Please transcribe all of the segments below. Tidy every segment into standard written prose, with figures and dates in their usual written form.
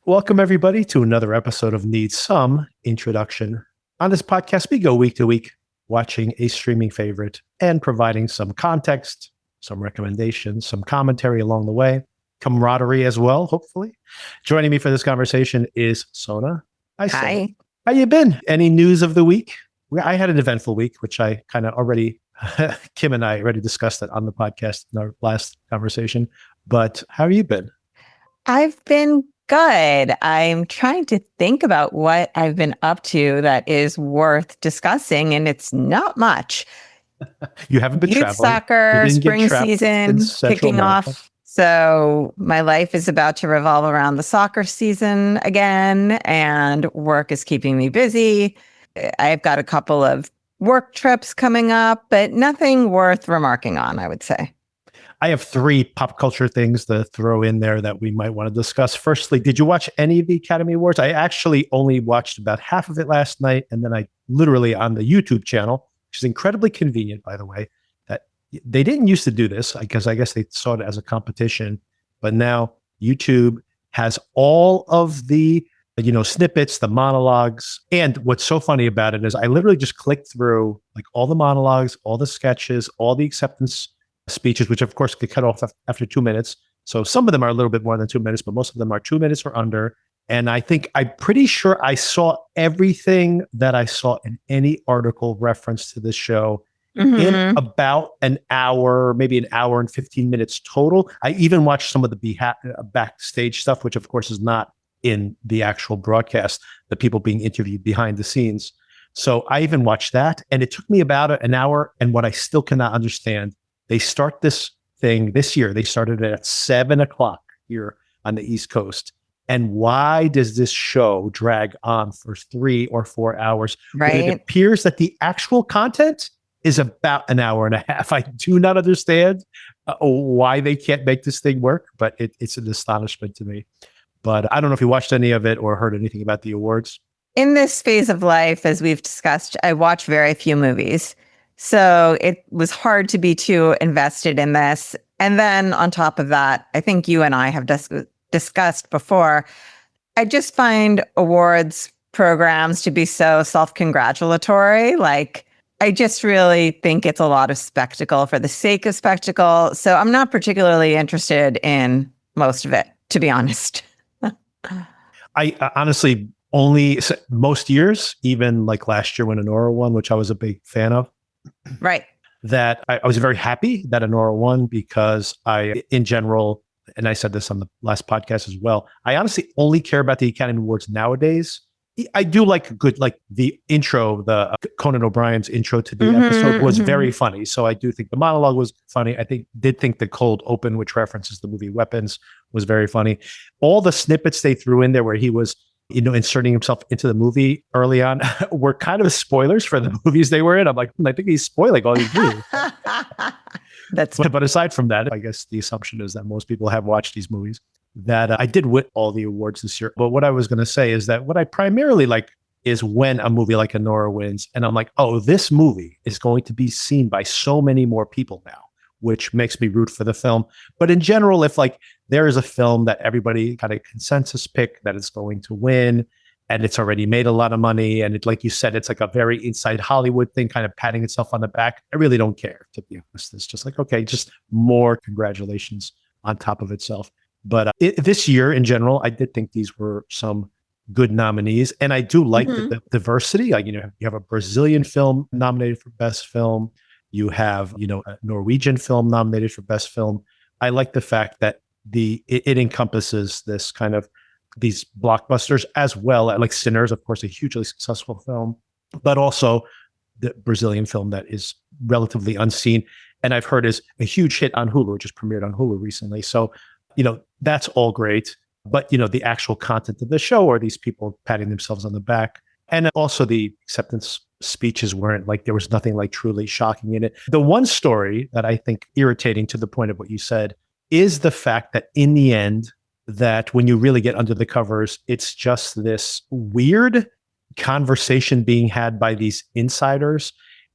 Welcome, everybody, to another episode of Need Some Introduction. On this podcast, we go week to week, watching a streaming favorite and providing some context, some recommendations, some commentary along the way, camaraderie as well, hopefully. Joining me for this conversation is Sona. Hi. How you been? Any news of the week? I had an eventful week, which I kind of already, Kim and I already discussed it on the podcast in our last conversation. But how have you been? I've been good. I'm trying to think about what I've been up to that is worth discussing, and it's not much. You haven't been Youth traveling. soccer, spring season kicking off. So my life is about to revolve around the soccer season again, and work is keeping me busy. I've got a couple of work trips coming up, but nothing worth remarking on, I would say. I have three pop culture things to throw in there that we might want to discuss. Firstly, did you watch any of the Academy Awards? I actually only watched about half of it last night. And then I literally on the YouTube channel, which is incredibly convenient, by the way, that they didn't used to do this because I guess they saw it as a competition. But now YouTube has all of the, snippets, the monologues. And what's so funny about it is I literally just clicked through like all the monologues, all the sketches, all the acceptance speeches, which of course get cut off after 2 minutes. So some of them are a little bit more than 2 minutes, but most of them are 2 minutes or under. And I'm pretty sure I saw everything that I saw in any article reference to this show in about an hour, maybe an hour and 15 minutes total. I even watched some of the backstage stuff, which of course is not in the actual broadcast, the people being interviewed behind the scenes. So I even watched that, and it took me about an hour. And what I still cannot understand, they start this thing this year. They started it at 7:00 here on the East Coast. And why does this show drag on for 3 or 4 hours? Right. When it appears that the actual content is about an hour and a half. I do not understand why they can't make this thing work, but it's an astonishment to me. But I don't know if you watched any of it or heard anything about the awards. In this phase of life, as we've discussed, I watch very few movies. So it was hard to be too invested in this. And then on top of that, I think you and I have discussed before, I just find awards programs to be so self-congratulatory. Like, I just really think it's a lot of spectacle for the sake of spectacle. So I'm not particularly interested in most of it, to be honest. I honestly only most years, even like last year when Anora won, which I was a big fan of. Right. That I was very happy that Anora won because in general, and I said this on the last podcast as well, I honestly only care about the Academy Awards nowadays. I do like the intro, the Conan O'Brien's intro to the episode was very funny. So I do think the monologue was funny. Did think the cold open, which references the movie Weapons, was very funny. All the snippets they threw in there where he was inserting himself into the movie early on were kind of spoilers for the movies they were in. I'm like, I think he's spoiling all these movies. But aside from that, I guess the assumption is that most people have watched these movies. That I did win all the awards this year. But what I was going to say is that what I primarily like is when a movie like Anora wins, and I'm like, oh, this movie is going to be seen by so many more people now, which makes me root for the film. But in general, if like there is a film that everybody kind of consensus pick that it's going to win, and it's already made a lot of money, and it, like you said, it's like a very inside Hollywood thing, kind of patting itself on the back, I really don't care, to be honest. It's just like, okay, just more congratulations on top of itself. But this year in general, I did think these were some good nominees. And I do like the diversity. Like, you have a Brazilian film nominated for Best Film. You have, a Norwegian film nominated for Best Film. I like the fact that it encompasses this kind of these blockbusters as well. Like Sinners, of course, a hugely successful film, but also the Brazilian film that is relatively unseen. And I've heard is a huge hit on Hulu, just premiered on Hulu recently. So, that's all great. But, the actual content of the show or these people patting themselves on the back. And also the acceptance speeches weren't like, there was nothing like truly shocking in it. The one story that I think irritating to the point of what you said is the fact that in the end, that when you really get under the covers, it's just this weird conversation being had by these insiders.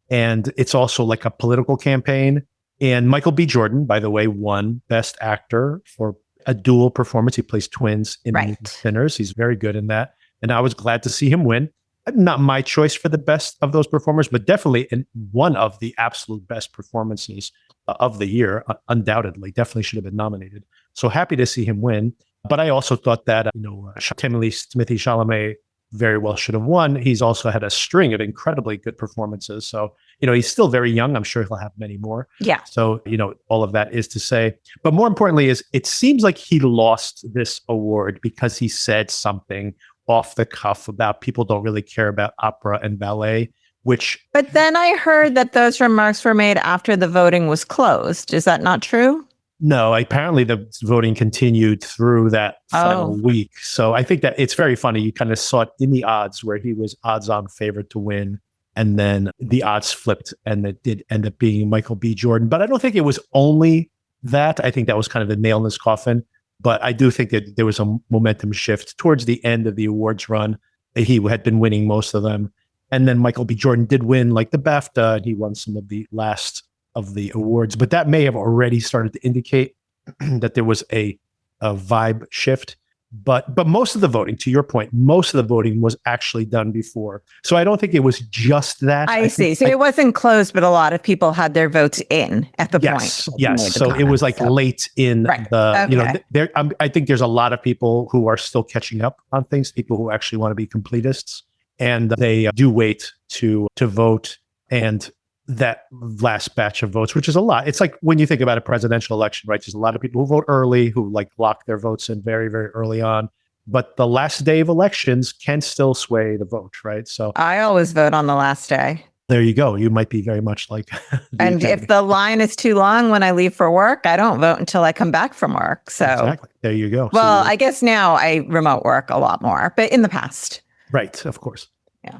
And it's also like a political campaign. And Michael B. Jordan, by the way, won Best Actor for a dual performance. He plays twins in Right. Sinners. He's very good in that. And I was glad to see him win. Not my choice for the best of those performers, but definitely one of the absolute best performances of the year, undoubtedly. Definitely should have been nominated. So happy to see him win. But I also thought that, Timothée Chalamet very well should have won. He's also had a string of incredibly good performances. So, he's still very young. I'm sure he'll have many more. Yeah. So, all of that is to say. But more importantly is it seems like he lost this award because he said something off the cuff about people don't really care about opera and ballet, which... But then I heard that those remarks were made after the voting was closed. Is that not true? No, apparently the voting continued through that final week. So I think that it's very funny. You kind of saw it in the odds where he was odds-on favorite to win. And then the odds flipped and it did end up being Michael B. Jordan. But I don't think it was only that. I think that was kind of the nail in his coffin. But I do think that there was a momentum shift towards the end of the awards run. He had been winning most of them. And then Michael B. Jordan did win like the BAFTA, and he won some of the last of the awards. But that may have already started to indicate that there was a vibe shift. But most of the voting, to your point, most of the voting was actually done before. So I don't think it was just that. I see. So it wasn't closed, but a lot of people had their votes in at the point. Yes. So it was like late in Okay. I think there's a lot of people who are still catching up on things, people who actually want to be completists, and they do wait to vote. And that last batch of votes, which is a lot. It's like when you think about a presidential election, right? There's a lot of people who vote early, who like lock their votes in very, very early on. But the last day of elections can still sway the vote, right? So I always vote on the last day. There you go. You might be very much like... And if the line is too long when I leave for work, I don't vote until I come back from work. So exactly. There you go. Well, I guess now I remote work a lot more, but in the past. Right. Of course. Yeah.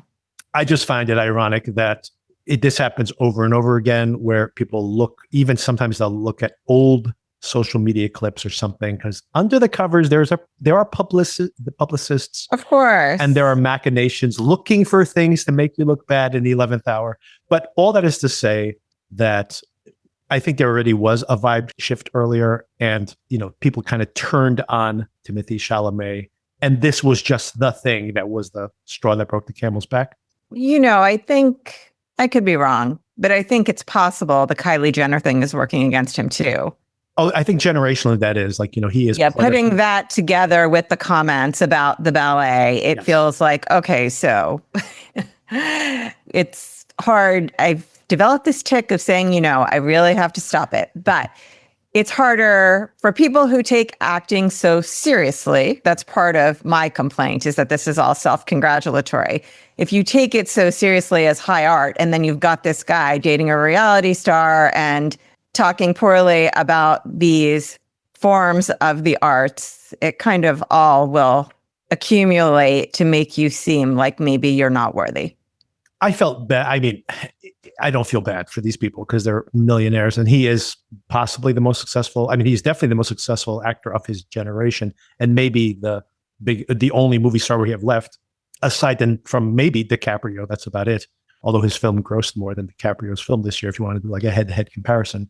I just find it ironic that this happens over and over again, where people even sometimes they'll look at old social media clips or something, because under the covers there are publicists, of course, and there are machinations looking for things to make you look bad in the 11th hour. But all that is to say that I think there already was a vibe shift earlier, and people kind of turned on Timothée Chalamet, and this was just the thing that was the straw that broke the camel's back. I think I could be wrong, but I think it's possible the Kylie Jenner thing is working against him too. Oh, I think generationally that is he is. Yeah, putting that together with the comments about the ballet, it feels like, okay, so it's hard. I've developed this tick of saying, I really have to stop it. But it's harder for people who take acting so seriously. That's part of my complaint, is that this is all self-congratulatory. If you take it so seriously as high art, and then you've got this guy dating a reality star and talking poorly about these forms of the arts, it kind of all will accumulate to make you seem like maybe you're not worthy. I felt bad. I mean, I don't feel bad for these people because they're millionaires, and he is possibly the most successful. I mean, he's definitely the most successful actor of his generation, and maybe the only movie star we have left, aside from maybe DiCaprio. That's about it. Although his film grossed more than DiCaprio's film this year, if you want to do like a head-to-head comparison.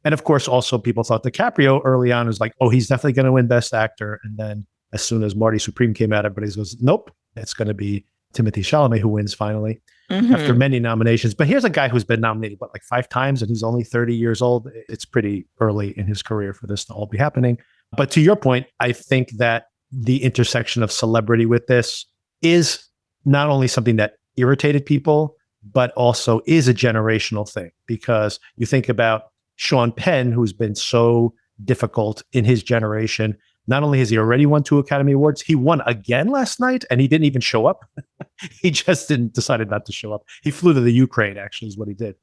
And of course, also people thought DiCaprio early on was like, oh, he's definitely going to win Best Actor. And then as soon as Marty Supreme came out, everybody goes, nope, it's going to be Timothée Chalamet who wins finally after many nominations. But here's a guy who's been nominated, like 5 times, and he's only 30 years old. It's pretty early in his career for this to all be happening. But to your point, I think that the intersection of celebrity with this is not only something that irritated people, but also is a generational thing, because you think about Sean Penn, who's been so difficult in his generation. Not only has he already won 2 Academy Awards, he won again last night, and he didn't even show up. He just decided not to show up. He flew to the Ukraine, actually, is what he did.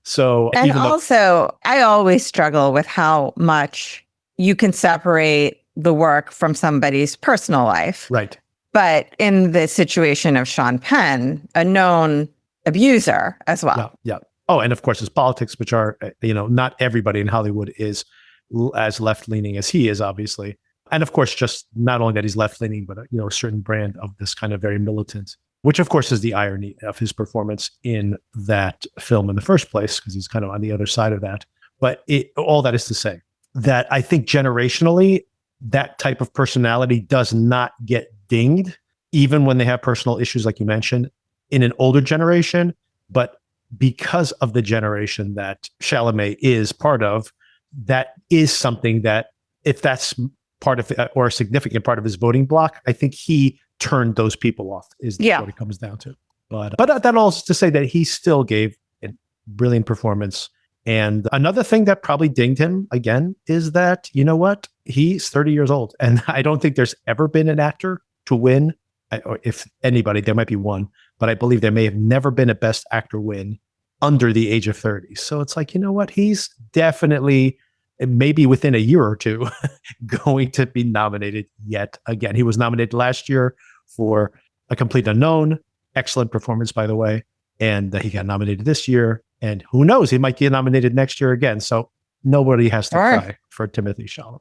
So, and also, I always struggle with how much you can separate the work from somebody's personal life. Right. But in the situation of Sean Penn, a known abuser as well. Yeah. Oh, and of course, his politics, which are, not everybody in Hollywood is as left-leaning as he is, obviously. And of course, just not only that he's left-leaning, but, a certain brand of this kind of very militant, which of course is the irony of his performance in that film in the first place, because he's kind of on the other side of that. But all that is to say that I think generationally, that type of personality does not get dinged, even when they have personal issues, like you mentioned, in an older generation. But because of the generation that Chalamet is part of, that is something that, if that's part of or a significant part of his voting block, I think he turned those people off, is what it comes down to. But that also to say that he still gave a brilliant performance. And another thing that probably dinged him again is that, you know what? He's 30 years old. And I don't think there's ever been an actor to win. Or if anybody, there might be one, but I believe there may have never been a best actor win under the age of 30. So it's like, you know what? He's definitely, maybe within a year or two, going to be nominated yet again. He was nominated last year for A Complete Unknown. Excellent performance, by the way. And he got nominated this year. And who knows? He might get nominated next year again. So nobody has to cry for Timothée Chalamet.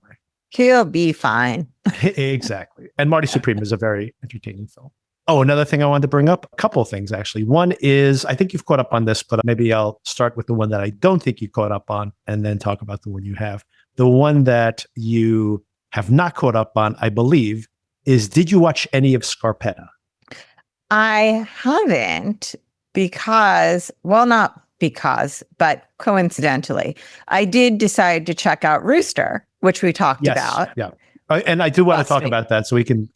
He'll be fine. Exactly. And Marty Supreme is a very entertaining film. Oh, another thing I wanted to bring up, a couple of things, actually. One is, I think you've caught up on this, but maybe I'll start with the one that I don't think you caught up on and then talk about the one you have. The one that you have not caught up on, I believe, is, did you watch any of Scarpetta? I haven't because, well, not because, but coincidentally, I did decide to check out Rooster, which we talked about. Yeah. And I do want to talk about that, so we can,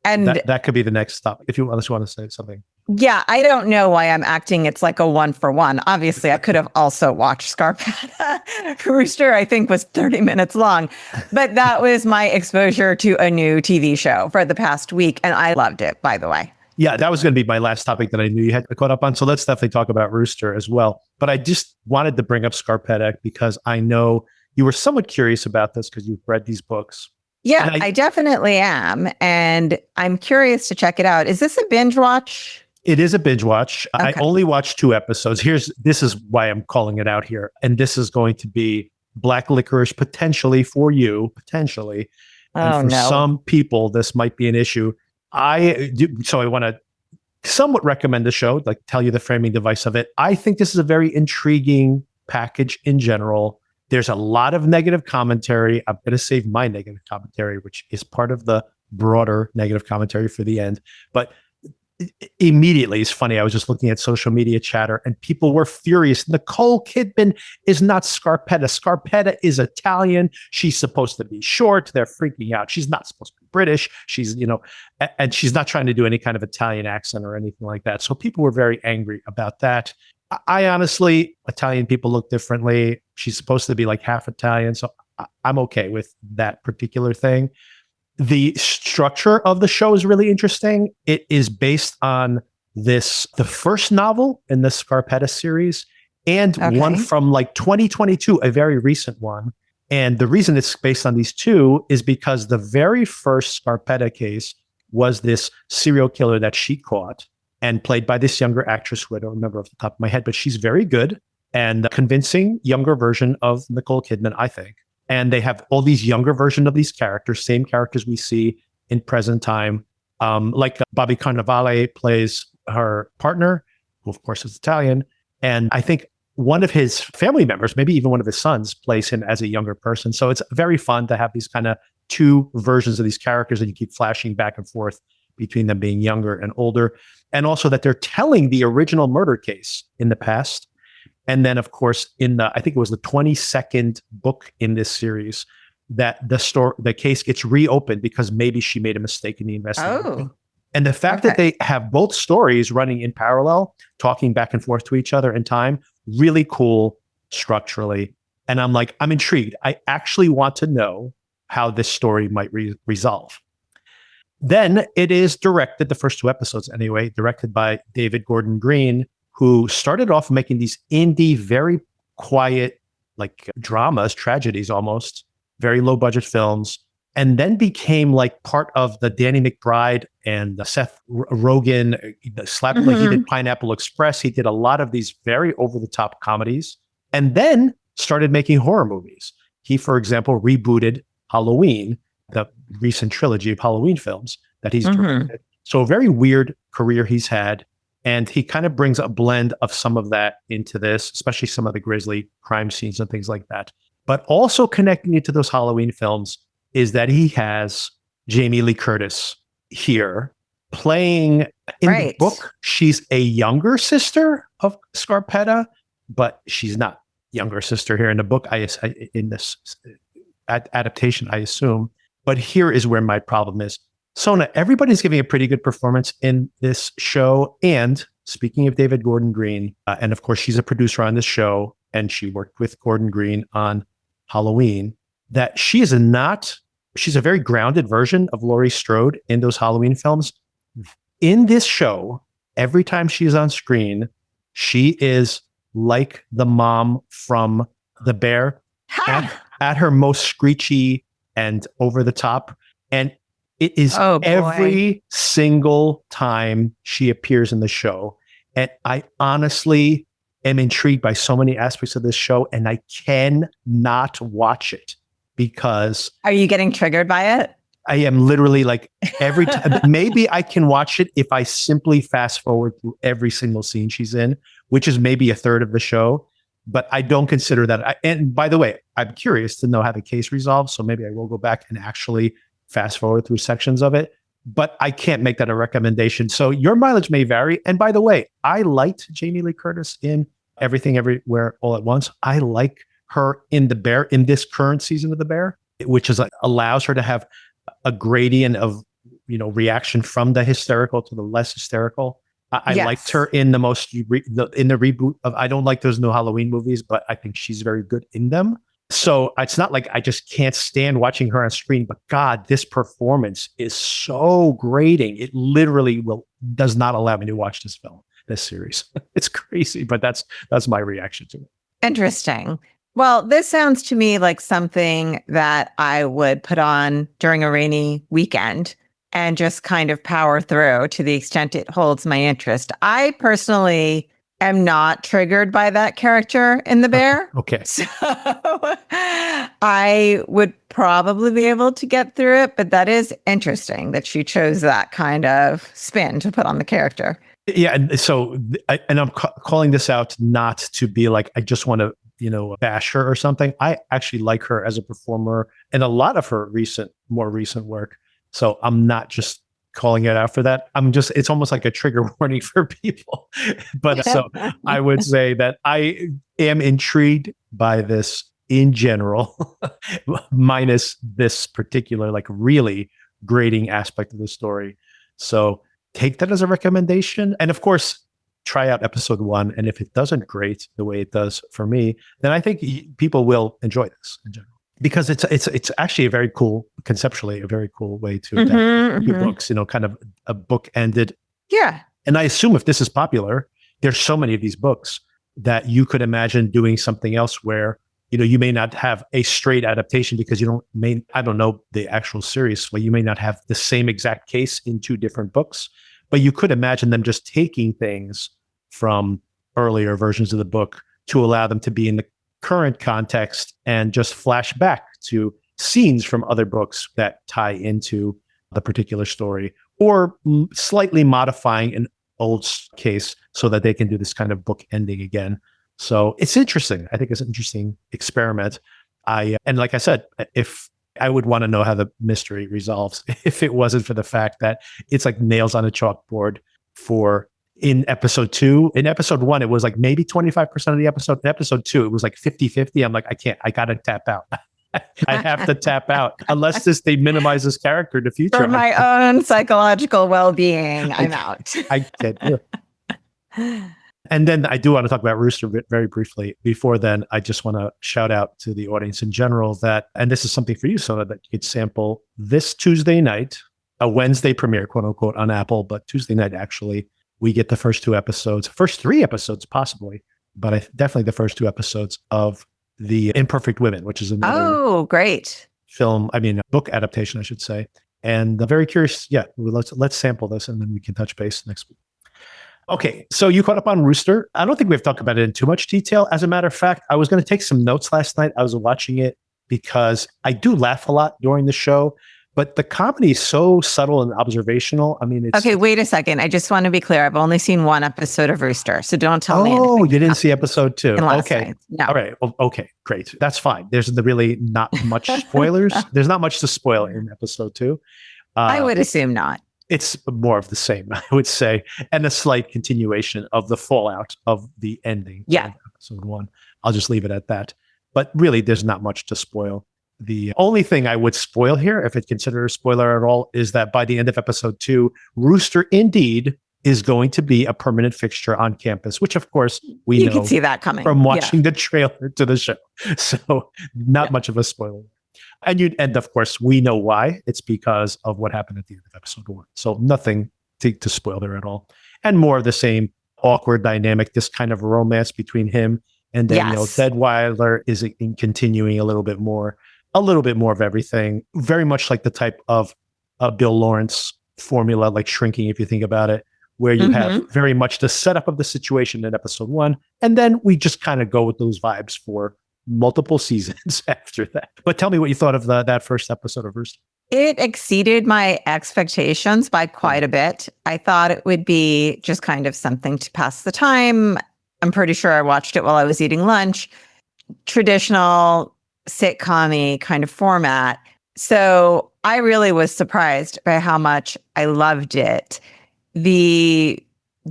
and that could be the next stop if you want to say something. Yeah, I don't know why I'm acting it's like a 1-for-1. Obviously, I could have also watched Scarpetta. Rooster, I think, was 30 minutes long. But that was my exposure to a new TV show for the past week. And I loved it, by the way. Yeah, that was going to be my last topic that I knew you had caught up on. So let's definitely talk about Rooster as well. But I just wanted to bring up Scarpetta because I know you were somewhat curious about this because you've read these books. Yeah, I definitely am. And I'm curious to check it out. Is this a binge watch? It is a binge watch. Okay. I only watched 2 episodes. This is why I'm calling it out here. And this is going to be black licorice potentially for you, potentially. And for some people, this might be an issue. So I want to somewhat recommend the show, like tell you the framing device of it. I think this is a very intriguing package in general. There's a lot of negative commentary. I'm going to save my negative commentary, which is part of the broader negative commentary for the end. But immediately, it's funny, I was just looking at social media chatter and people were furious. Nicole Kidman is not Scarpetta. Scarpetta is Italian. She's supposed to be short. They're freaking out. She's not supposed to be British. She's, and she's not trying to do any kind of Italian accent or anything like that. So people were very angry about that. I honestly, Italian people look differently. She's supposed to be like half Italian. So I'm okay with that particular thing. The structure of the show is really interesting. It is based on the first novel in the Scarpetta series and one from like 2022, a very recent one. And the reason it's based on these two is because the very first Scarpetta case was this serial killer that she caught and played by this younger actress who I don't remember off the top of my head, but she's very good and a convincing younger version of Nicole Kidman, I think. And they have all these younger versions of these characters, same characters we see in present time. Like Bobby Cannavale plays her partner, who of course is Italian. And I think one of his family members, maybe even one of his sons, plays him as a younger person. So it's very fun to have these kind of 2 versions of these characters and you keep flashing back and forth between them being younger and older. And also that they're telling the original murder case in the past. And then, of course, I think it was the 22nd book in this series, that the case gets reopened because maybe she made a mistake in the investigation. And the fact that they have both stories running in parallel, talking back and forth to each other in time, really cool structurally. And I'm intrigued. I actually want to know how this story might resolve. Then it is directed, the first 2 episodes anyway, directed by David Gordon Green, who started off making these indie, very quiet, like dramas, tragedies almost, very low budget films, and then became like part of the Danny McBride and the Seth Rogen, like he did Pineapple Express. He did a lot of these very over the top comedies and then started making horror movies. He, for example, rebooted Halloween, the recent trilogy of Halloween films that he's directed. So a very weird career he's had. And he kind of brings a blend of some of that into this, especially some of the grisly crime scenes and things like that. But also connecting it to those Halloween films is that he has Jamie Lee Curtis here playing in the book. She's a younger sister of Scarpetta, but she's not younger sister here in the book. In this adaptation, I assume. But here is where my problem is. Sona, everybody's giving a pretty good performance in this show. And speaking of David Gordon Green, and of course, she's a producer on this show, and she worked with Gordon Green on Halloween, that she's a very grounded version of Laurie Strode in those Halloween films. In this show, every time she's on screen, she is like the mom from The Bear at her most screechy and over the top. And it is every single time she appears in the show. And I honestly am intrigued by so many aspects of this show, and I cannot watch it because... Are you getting triggered by it? I am literally like every time. Maybe I can watch it if I simply fast forward through every single scene she's in, which is maybe a third of the show. But I don't consider that. And by the way, I'm curious to know how the case resolves. So maybe I will go back and actually fast forward through sections of it. But I can't make that a recommendation. So your mileage may vary. And by the way, I liked Jamie Lee Curtis in Everything Everywhere All at Once. I like her in The Bear, in this current season of The Bear, which is allows her to have a gradient of, reaction from the hysterical to the less hysterical. I liked her in the reboot of, I don't like those new Halloween movies, but I think she's very good in them. So it's not like I just can't stand watching her on screen, but God, this performance is so grating. It literally does not allow me to watch this series. It's crazy, but that's my reaction to it. Interesting. Well, this sounds to me like something that I would put on during a rainy weekend and just kind of power through to the extent it holds my interest. I personally am not triggered by that character in The Bear. Okay. So I would probably be able to get through it, but that is interesting that she chose that kind of spin to put on the character. Yeah. And so, I'm calling this out not to be like, I just want to, bash her or something. I actually like her as a performer and a lot of her more recent work. So I'm not just calling it out for that. It's almost like a trigger warning for people. But so I would say that I am intrigued by this in general, minus this particular, like really grating aspect of the story. So take that as a recommendation. And of course, try out episode 1. And if it doesn't grate the way it does for me, then I think people will enjoy this in general. Because it's actually conceptually a very cool way to adapt two books, kind of a book ended. Yeah. And I assume if this is popular, there's so many of these books that you could imagine doing something else where, you may not have a straight adaptation because I don't know the actual series. Well, you may not have the same exact case in 2 different books, but you could imagine them just taking things from earlier versions of the book to allow them to be in the current context and just flash back to scenes from other books that tie into the particular story, or slightly modifying an old case so that they can do this kind of book ending again. So it's interesting. I think it's an interesting experiment. And like I said, if I would want to know how the mystery resolves if it wasn't for the fact that it's like nails on a chalkboard in episode 2. In episode 1, it was like maybe 25% of the episode. In episode 2, it was like 50-50. I'm like, I got to tap out. I have to tap out unless they minimize this character in the future. For my own psychological well-being, I'm out. I can't do it. And then I do want to talk about Rooster very briefly. Before then, I just want to shout out to the audience in general that, and this is something for you, Sona, that you could sample this Tuesday night, a Wednesday premiere, quote unquote, on Apple, but Tuesday night, actually, we get the first 3 episodes possibly, but definitely the first 2 episodes of the Imperfect Women, which is another great book adaptation, I should say. And I'm very curious. Yeah, let's sample this and then we can touch base next week. Okay, so you caught up on Rooster. I don't think we've talked about it in too much detail. As a matter of fact, I was going to take some notes last night. I was watching it because I do laugh a lot during the show, but the comedy is so subtle and observational. I mean, it's Okay, wait a second. I just want to be clear. I've only seen one episode of Rooster, so don't tell me anything. Oh, you didn't see episode 2. in last Okay. night. No. All right. Well, okay, great. That's fine. There's really not much spoilers. There's not much to spoil in episode 2. I would assume not. It's more of the same, I would say, and a slight continuation of the fallout of the ending Yeah. of episode 1. I'll just leave it at that. But really, there's not much to spoil. The only thing I would spoil here, if it's considered a spoiler at all, is that by the end of episode 2, Rooster indeed is going to be a permanent fixture on campus, which of course we You know can see that coming from watching the trailer to the show. So not much of a spoiler. And of course, we know why. It's because of what happened at the end of episode 1. So nothing to spoil there at all. And more of the same awkward dynamic, this kind of romance between him and then, Deadweiler is continuing a little bit more of everything. Very much like the type of Bill Lawrence formula, like Shrinking, if you think about it, where you have very much the setup of the situation in episode 1. And then we just kind of go with those vibes for multiple seasons after that. But tell me what you thought of that first episode of Rooster. It exceeded my expectations by quite a bit. I thought it would be just kind of something to pass the time. I'm pretty sure I watched it while I was eating lunch. Traditional sitcom-y kind of format. So I really was surprised by how much I loved it. The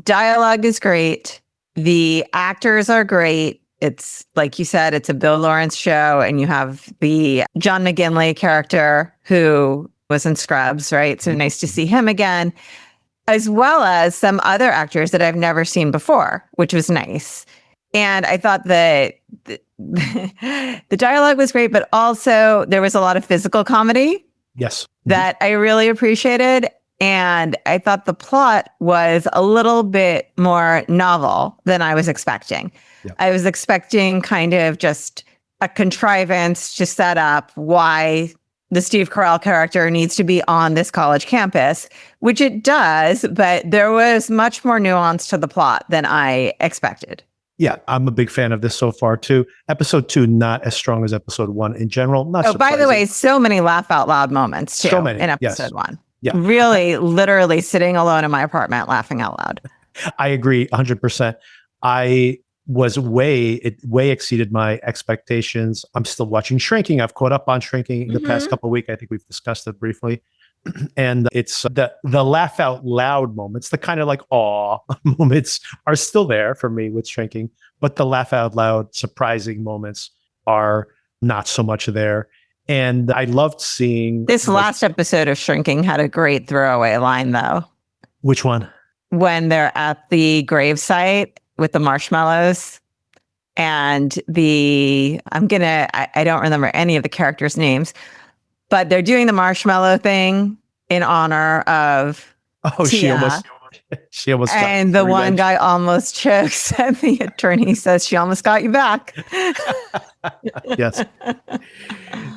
dialogue is great. The actors are great. It's like you said, it's a Bill Lawrence show, and you have the John McGinley character who was in Scrubs, right? So nice to see him again, as well as some other actors that I've never seen before, which was nice. And I thought that the dialogue was great, but also there was a lot of physical comedy. Yes. That I really appreciated. And I thought the plot was a little bit more novel than I was expecting. Yeah. I was expecting kind of just a contrivance to set up why the Steve Carell character needs to be on this college campus, which it does, but there was much more nuance to the plot than I expected. Yeah, I'm a big fan of this so far too. Episode 2, not as strong as episode 1 in general. Not surprising. By the way, so many laugh out loud moments too. So many, in episode 1. Yeah. Really, literally sitting alone in my apartment laughing out loud. I agree 100%. I was it way exceeded my expectations. I'm still watching Shrinking. I've caught up on Shrinking in the past couple of weeks. I think we've discussed it briefly. And it's the laugh out loud moments, the kind of like awe moments are still there for me with Shrinking, but the laugh out loud surprising moments are not so much there. And I loved seeing this last episode of Shrinking had a great throwaway line though. Which one? When they're at the gravesite with the marshmallows and I don't remember any of the characters' names, but they're doing the marshmallow thing in honor of Tia. She almost and the one guy almost chokes, and the attorney says she almost got you back. Yes.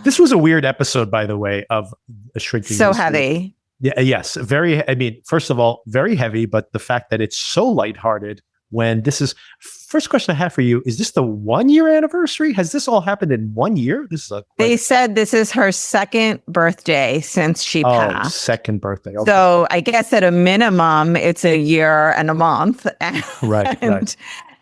This was a weird episode, by the way, of Shrinking. So heavy. Yeah. Yes. First of all, very heavy, but the fact that it's so lighthearted when this is first question I have for you. Is this the 1-year anniversary? Has this all happened in 1 year? They said this is her second birthday since she passed. Second birthday. Okay. So I guess at a minimum, it's a year and a month. Right.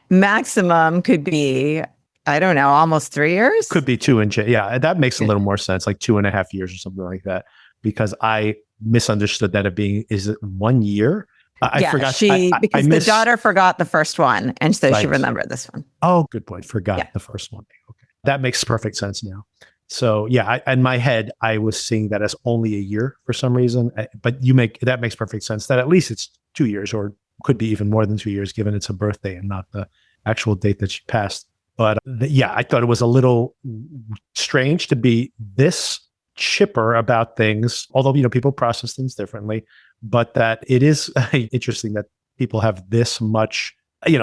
Maximum could be, I don't know, almost 3 years. Could be 2 and change. Yeah, that makes a little more sense, like 2.5 years or something like that. Because I misunderstood that is it 1 year? I forgot. Because the daughter forgot the first one, and so she remembered this one. Oh, good point. Forgot the first one. Okay, that makes perfect sense now. So yeah, in my head, I was seeing that as only a year for some reason. But that makes perfect sense. That at least it's 2 years, or could be even more than 2 years, given it's a birthday and not the actual date that she passed. But I thought it was a little strange to be this chipper about things, although people process things differently. But that it is interesting that people have this much,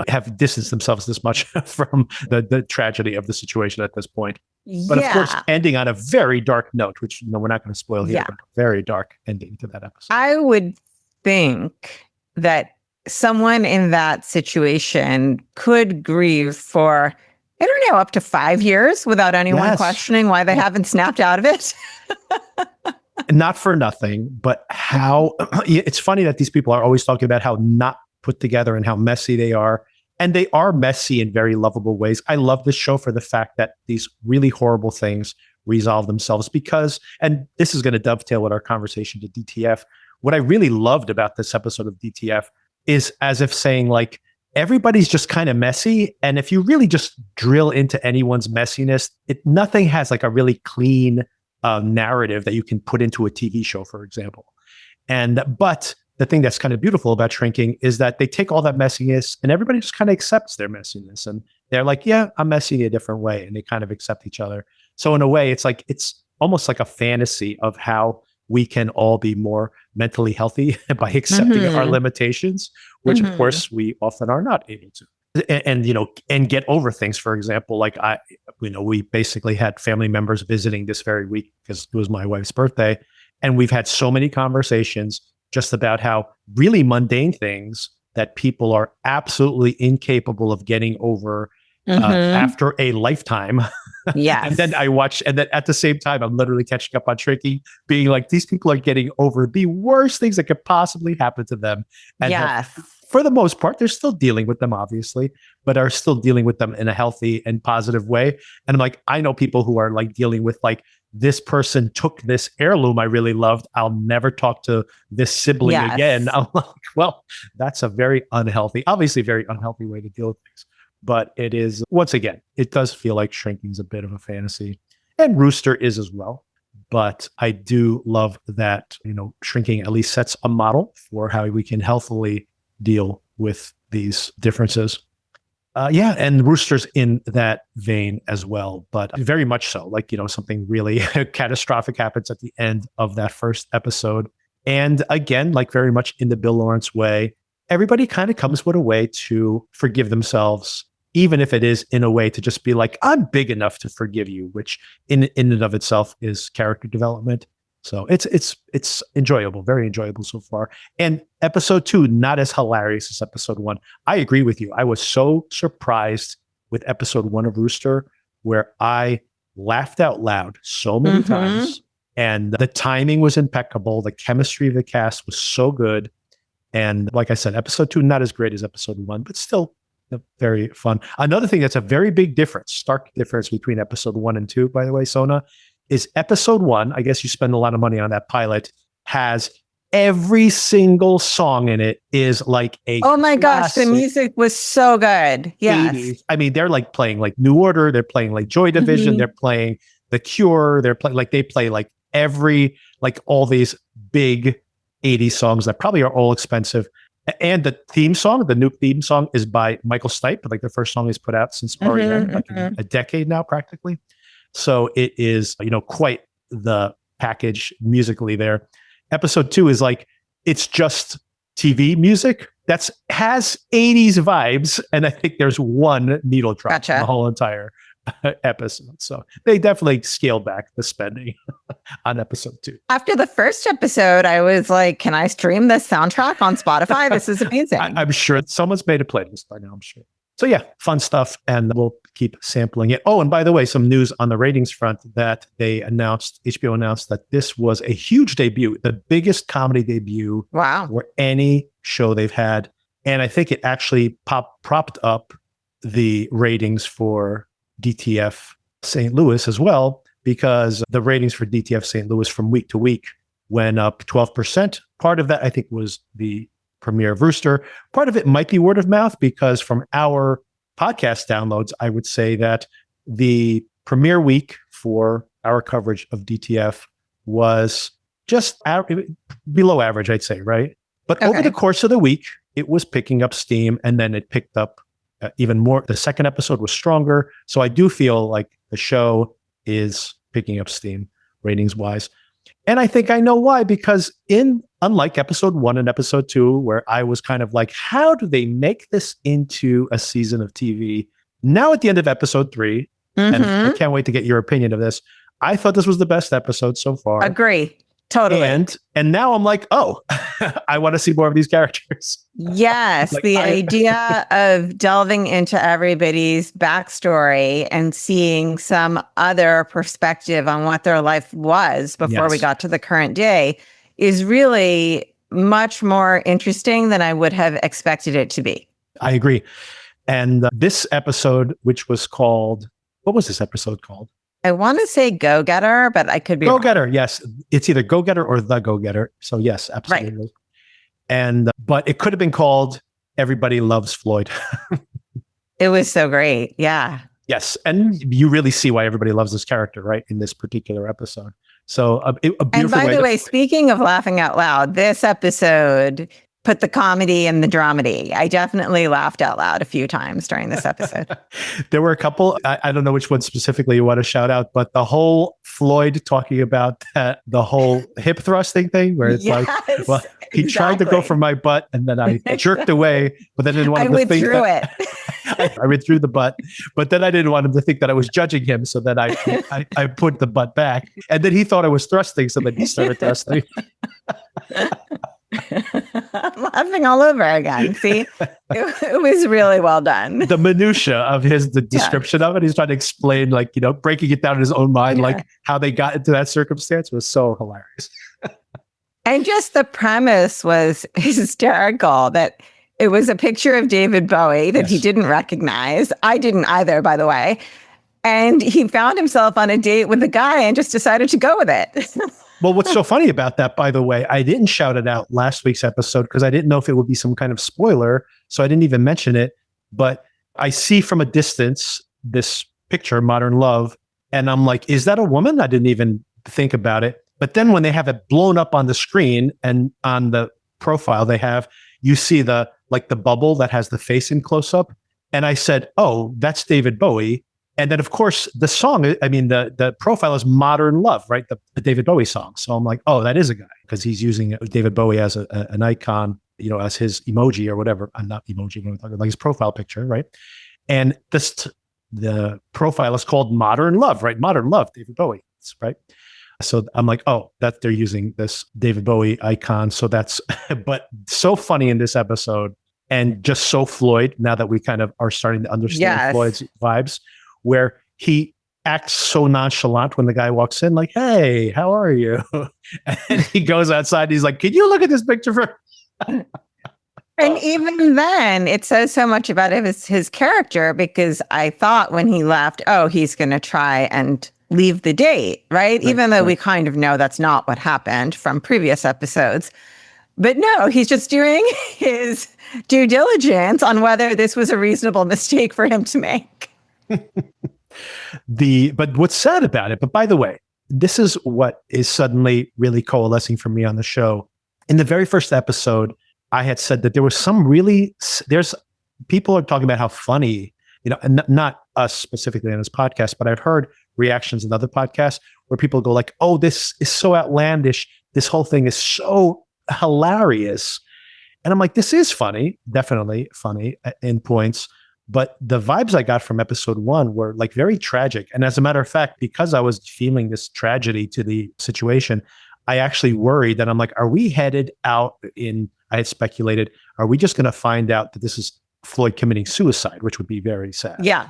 have distanced themselves this much from the tragedy of the situation at this point. But of course, ending on a very dark note, which we're not going to spoil here, but a very dark ending to that episode. I would think that someone in that situation could grieve for, I don't know, up to 5 years without anyone questioning why they haven't snapped out of it. not for nothing, but how it's funny that these people are always talking about how not put together and how messy they are. And they are messy in very lovable ways. I love this show for the fact that these really horrible things resolve themselves because, and this is going to dovetail with our conversation to DTF. What I really loved about this episode of DTF is as if saying like, everybody's just kind of messy. And if you really just drill into anyone's messiness, nothing has like a really clean narrative that you can put into a TV show, for example. But the thing that's kind of beautiful about Shrinking is that they take all that messiness and everybody just kind of accepts their messiness. And they're like, yeah, I'm messy in a different way. And they kind of accept each other. So in a way, it's almost like a fantasy of how we can all be more mentally healthy by accepting our limitations, which of course we often are not able to. And get over things. For example, like we basically had family members visiting this very week because it was my wife's birthday. And we've had so many conversations just about how really mundane things that people are absolutely incapable of getting over after a lifetime. Yes. And then at the same time, I'm literally catching up on Shrinking, being like, these people are getting over the worst things that could possibly happen to them. And for the most part, they're still dealing with them, obviously, but are still dealing with them in a healthy and positive way. And I'm like, I know people who are like dealing with like, this person took this heirloom I really loved. I'll never talk to this sibling again. I'm like, well, that's a very unhealthy way to deal with things. But it is, once again, it does feel like Shrinking is a bit of a fantasy. And Rooster is as well. But I do love that, Shrinking at least sets a model for how we can healthily deal with these differences. And Rooster's in that vein as well, but very much so. Like, something really catastrophic happens at the end of that first episode. And again, like very much in the Bill Lawrence way, everybody kind of comes with a way to forgive themselves, even if it is in a way to just be like, I'm big enough to forgive you, which in and of itself is character development. So it's enjoyable, very enjoyable so far. And episode 2, not as hilarious as episode 1. I agree with you. I was so surprised with episode 1 of Rooster, where I laughed out loud so many times. And the timing was impeccable. The chemistry of the cast was so good. And like I said, episode 2, not as great as episode 1, but still very fun. Another thing that's a very big difference, stark difference between episode 1 and 2, by the way, Sona, is episode 1, I guess you spend a lot of money on that pilot, has every single song in it is like a oh my gosh, the music was so good. Yes. 80s. I mean, they're like playing like New Order, they're playing like Joy Division, they're playing The Cure, they play like all these big 80s songs that probably are all expensive. And the theme song, the new theme song, is by Michael Stipe, like the first song he's put out since REM, a decade now practically. So it is, quite the package musically there. Episode 2 is like, it's just TV music that has 80s vibes. And I think there's one needle drop in the whole entire episode. So they definitely scaled back the spending on episode 2. After the first episode, I was like, can I stream this soundtrack on Spotify? This is amazing. I'm sure someone's made a playlist by now, I'm sure. So yeah, fun stuff, and we'll keep sampling it. Oh, and by the way, some news on the ratings front that HBO announced that this was a huge debut, the biggest comedy debut for any show they've had. And I think it actually propped up the ratings for DTF St. Louis as well, because the ratings for DTF St. Louis from week to week went up 12%. Part of that, I think, was the premiere of Rooster. Part of it might be word of mouth, because from our podcast downloads, I would say that the premiere week for our coverage of DTF was just below average, I'd say, right? But over the course of the week, it was picking up steam, and then it picked up even more. The second episode was stronger. So I do feel like the show is picking up steam ratings-wise. And I think I know why, because unlike episode 1 and episode 2, where I was kind of like, how do they make this into a season of TV? Now at the end of episode 3, and I can't wait to get your opinion of this, I thought this was the best episode so far. Agree. Totally. And now I'm like, oh, I want to see more of these characters. Yes, Like, the idea of delving into everybody's backstory and seeing some other perspective on what their life was before we got to the current day is really much more interesting than I would have expected it to be. I agree. And this episode, which was called, what was this episode called? I want to say Go-Getter, but I could be wrong. Go-Getter, yes. It's either Go-Getter or The Go-Getter. So yes, absolutely. Right. And but it could have been called Everybody Loves Floyd. It was so great. Yeah. Yes. And you really see why everybody loves this character, right? In this particular episode. So a beautiful And by the way, speaking of laughing out loud, this episode put the comedy and the dramedy. I definitely laughed out loud a few times during this episode. There were a couple, I don't know which one specifically you want to shout out, but the whole Floyd talking about the whole hip thrusting thing where it's like, well, he tried to go for my butt and then I jerked away, but then I didn't want him to think that I withdrew the butt, but then I didn't want him to think that I was judging him. So then I put the butt back and then he thought I was thrusting. So then he started thrusting. I'm laughing all over again. See, it was really well done. The minutia of the description of it, he's trying to explain, like, breaking it down in his own mind, like how they got into that circumstance was so hilarious. And just the premise was hysterical, that it was a picture of David Bowie that he didn't recognize. I didn't either, by the way. And he found himself on a date with a guy and just decided to go with it. Well, what's so funny about that, by the way, I didn't shout it out last week's episode because I didn't know if it would be some kind of spoiler. So I didn't even mention it. But I see from a distance this picture, Modern Love, and I'm like, is that a woman? I didn't even think about it. But then when they have it blown up on the screen and on the profile you see the bubble that has the face in close up. And I said, oh, that's David Bowie. And then, of course, the song, I mean, the profile is Modern Love, right? The David Bowie song. So I'm like, oh, that is a guy, because he's using David Bowie as an icon, as his emoji or whatever. I'm not emoji, I'm talking like his profile picture, right? And the profile is called Modern Love, right? Modern Love, David Bowie, right? So I'm like, oh, that they're using this David Bowie icon. So that's, but so funny in this episode and just so Floyd, now that we kind of are starting to understand Floyd's vibes, where he acts so nonchalant when the guy walks in, like, hey, how are you? And he goes outside and he's like, can you look at this picture? And even then, it says so much about his character, because I thought when he left, oh, he's going to try and leave the date, right? Even though we kind of know that's not what happened from previous episodes. But no, he's just doing his due diligence on whether this was a reasonable mistake for him to make. But what's sad about it, but by the way, this is what is suddenly really coalescing for me on the show. In the very first episode, I had said that there was there's people are talking about how funny, and not us specifically on this podcast, but I've heard reactions in other podcasts where people go like, oh, this is so outlandish. This whole thing is so hilarious. And I'm like, this is funny, definitely funny in points. But the vibes I got from episode 1 were like very tragic. And as a matter of fact, because I was feeling this tragedy to the situation, I actually worried that I'm like, are we headed out I had speculated, are we just going to find out that this is Floyd committing suicide, which would be very sad. Yeah.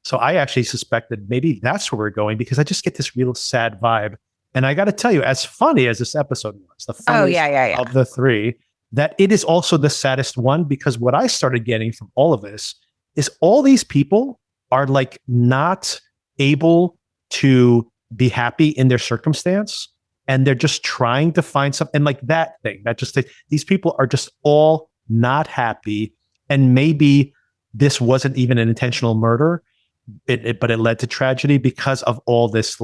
So I actually suspected maybe that's where we're going, because I just get this real sad vibe. And I got to tell you, as funny as this episode was, the funniest of the three, that it is also the saddest one, because what I started getting from all of this is all these people are like not able to be happy in their circumstance. And they're just trying to find something like that thing. These people are just all not happy. And maybe this wasn't even an intentional murder, but it led to tragedy because of all this,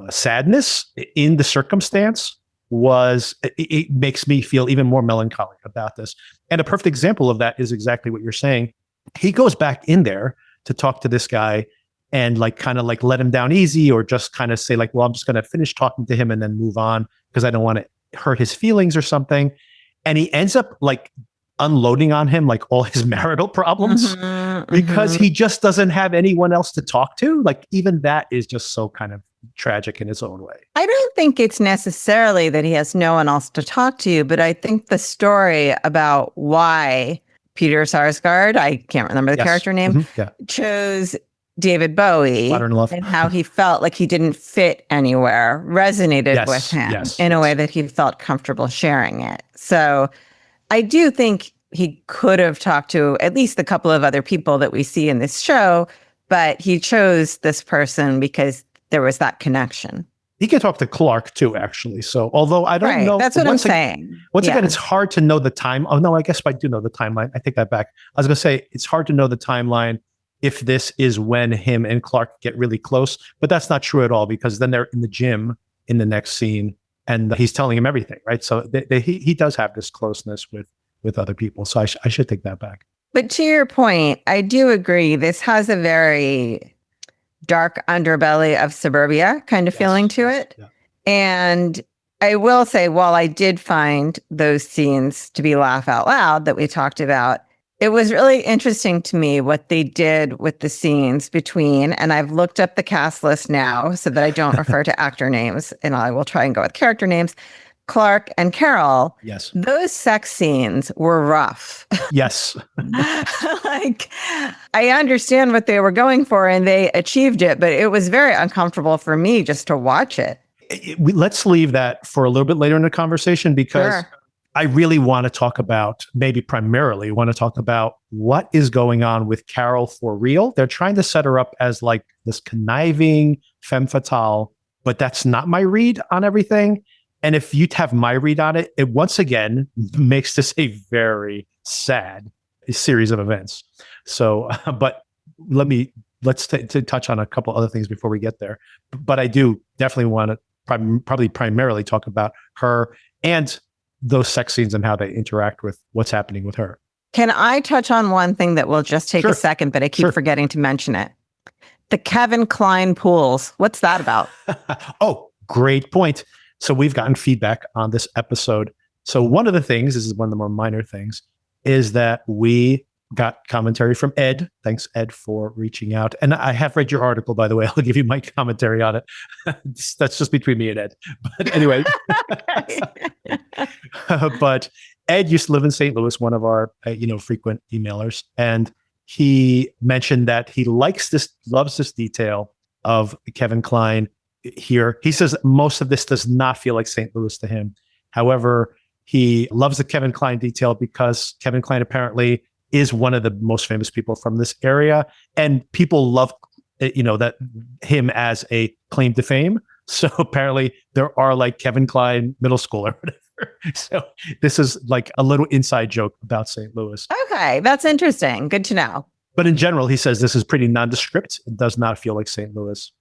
sadness in the circumstance. It makes me feel even more melancholic about this. And a perfect example of that is exactly what you're saying. He goes back in there to talk to this guy and kind of let him down easy, or just kind of say well, I'm just going to finish talking to him and then move on because I don't want to hurt his feelings or something. And he ends up unloading on him all his marital problems because he just doesn't have anyone else to talk to. Even that is just so kind of tragic in its own way. I don't think it's necessarily that he has no one else to talk to, but I think the story about why Peter Sarsgaard, I can't remember the character name, chose David Bowie and how he felt like he didn't fit anywhere resonated with him in a way that he felt comfortable sharing it. So I do think he could have talked to at least a couple of other people that we see in this show, but he chose this person because there was that connection. He can talk to Clark too, actually. So although I don't know. That's what I'm saying. Once again, it's hard to know the time. Oh, no, I guess I do know the timeline. I take that back. I was going to say, it's hard to know the timeline if this is when him and Clark get really close, but that's not true at all because then they're in the gym in the next scene and he's telling him everything, right? So he does have this closeness with other people. So I should take that back. But to your point, I do agree. This has a very dark underbelly of suburbia kind of feeling to it. Yeah. And I will say, while I did find those scenes to be laugh out loud that we talked about, it was really interesting to me what they did with the scenes between, and I've looked up the cast list now so that I don't refer to actor names, and I will try and go with character names. Clark and Carol. Yes. Those sex scenes were rough. Yes. Like, I understand what they were going for and they achieved it, but it was very uncomfortable for me just to watch it. Let's leave that for a little bit later in the conversation because I really want to talk about, maybe primarily want to talk about what is going on with Carol for real. They're trying to set her up as like this conniving femme fatale, but that's not my read on everything. And if you have my read on it, it once again makes this a very sad series of events. So, but let's touch on a couple other things before we get there. But I do definitely want to probably primarily talk about her and those sex scenes and how they interact with what's happening with her. Can I touch on one thing that will just take a second, but I keep forgetting to mention it? The Kevin Kline pools. What's that about? Oh, great point. So we've gotten feedback on this episode. So one of the things, this is one of the more minor things, is that we got commentary from Ed. Thanks, Ed, for reaching out. And I have read your article, by the way. I'll give you my commentary on it. That's just between me and Ed. But anyway. But Ed used to live in St. Louis, one of our frequent emailers. And he mentioned that he loves this detail of Kevin Kline here. He says most of this does not feel like St. Louis to him. However, he loves the Kevin Kline detail because Kevin Kline apparently is one of the most famous people from this area, and people love, that him as a claim to fame. So apparently there are like Kevin Kline middle school or whatever. So this is like a little inside joke about St. Louis. Okay, that's interesting. Good to know. But in general, he says this is pretty nondescript. It does not feel like St. Louis.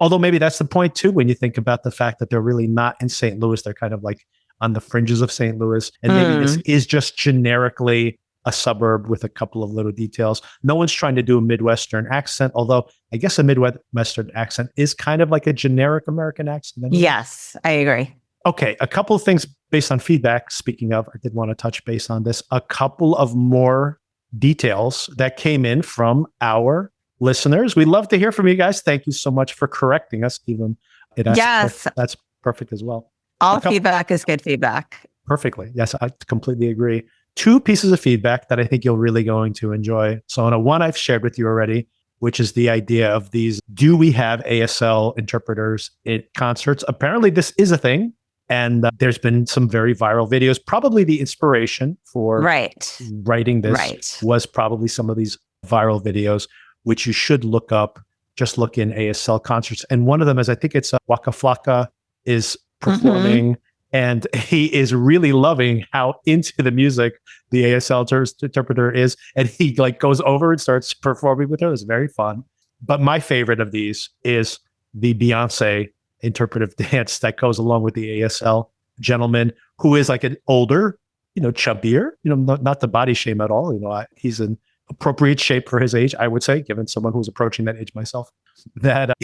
Although maybe that's the point too, when you think about the fact that they're really not in St. Louis, they're kind of like on the fringes of St. Louis. And maybe this is just generically a suburb with a couple of little details. No one's trying to do a Midwestern accent, although I guess a Midwestern accent is kind of like a generic American accent. Anyway. Yes, I agree. Okay, a couple of things based on feedback. Speaking of, I did want to touch base on this. A couple of more details that came in from our listeners. We'd love to hear from you guys. Thank you so much for correcting us, even. Yes. That's perfect as well. All feedback is good feedback. Perfectly. Yes, I completely agree. Two pieces of feedback that I think you're really going to enjoy. Sona, one I've shared with you already, which is the idea of these, do we have ASL interpreters at concerts? Apparently this is a thing. And there's been some very viral videos. Probably the inspiration for writing this was probably some of these viral videos, which you should look up. Just look in ASL concerts. And one of them is, I think it's Waka Flocka is performing. And he is really loving how into the music the ASL interpreter is. And he like goes over and starts performing with her. It's very fun. But my favorite of these is the Beyonce interpretive dance that goes along with the ASL gentleman, who is like an older, chubbier, not the body shame at all. He's an appropriate shape for his age, I would say, given someone who's approaching that age myself, but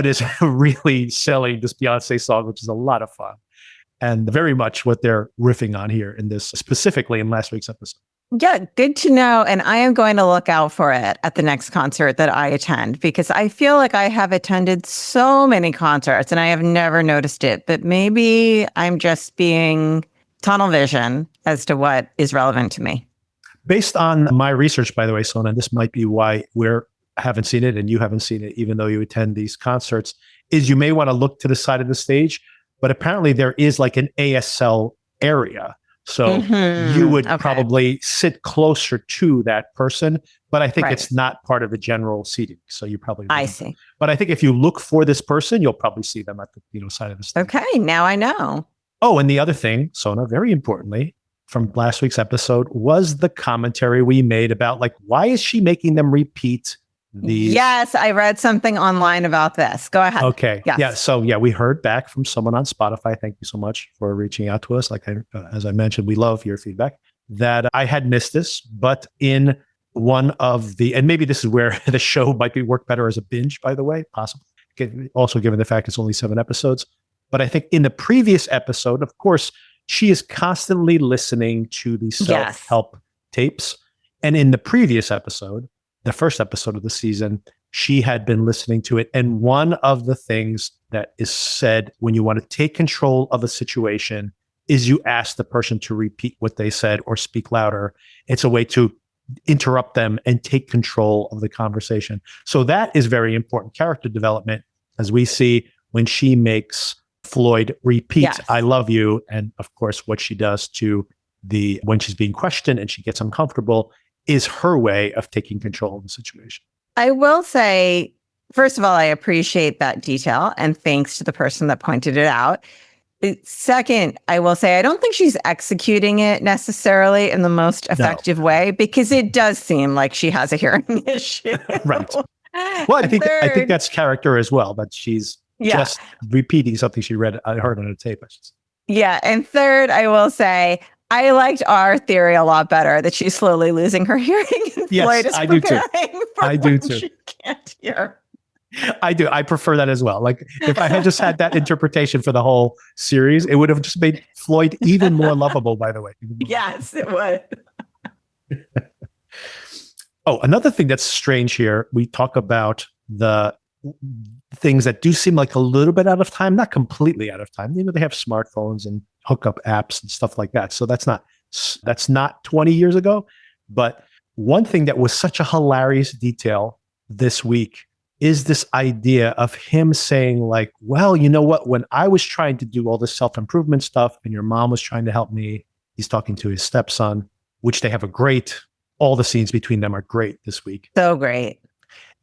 is really selling this Beyonce song, which is a lot of fun. And very much what they're riffing on here in this, specifically in last week's episode. Yeah, good to know. And I am going to look out for it at the next concert that I attend, because I feel like I have attended so many concerts and I have never noticed it. But maybe I'm just being tunnel vision as to what is relevant to me. Based on my research, by the way, Sona, this might be why haven't seen it and you haven't seen it, even though you attend these concerts, is you may want to look to the side of the stage, but apparently there is like an ASL area. So you would probably sit closer to that person, but I think it's not part of the general seating. So you probably I see. But I think if you look for this person, you'll probably see them at the side of the stage. Okay, now I know. Oh, and the other thing, Sona, very importantly, from last week's episode was the commentary we made about like, why is she making them repeat these? Yes, I read something online about this. Go ahead. Okay. Yes. Yeah. So we heard back from someone on Spotify. Thank you so much for reaching out to us. Like as I mentioned, we love your feedback. That I had missed this, but in one of and maybe this is where the show might work better as a binge, by the way, possibly. Also, given the fact it's only 7 episodes. But I think in the previous episode, of course, she is constantly listening to the self-help tapes. And in the previous episode, the first episode of the season, she had been listening to it. And one of the things that is said when you want to take control of a situation is you ask the person to repeat what they said or speak louder. It's a way to interrupt them and take control of the conversation. So that is very important character development, as we see when she makes Floyd repeat, I love you. And of course, what she does to when she's being questioned and she gets uncomfortable is her way of taking control of the situation. I will say, first of all, I appreciate that detail and thanks to the person that pointed it out. Second, I will say, I don't think she's executing it necessarily in the most effective way, because it does seem like she has a hearing issue. Right. Well, I think that's character as well, but she's just repeating something I heard on a tape. Yeah. And third, I will say, I liked our theory a lot better, that she's slowly losing her hearing. Yes, I do too. I do too. She can't hear. I do. I prefer that as well. Like if I had just had that interpretation for the whole series, it would have just made Floyd even more lovable, by the way. Yes, it would. Oh, another thing that's strange here, we talk about the things that do seem like a little bit out of time, not completely out of time. They have smartphones and hookup apps and stuff like that. So that's not 20 years ago. But one thing that was such a hilarious detail this week is this idea of him saying like, well, you know what, when I was trying to do all this self-improvement stuff and your mom was trying to help me, he's talking to his stepson, which they have all the scenes between them are great this week. So great.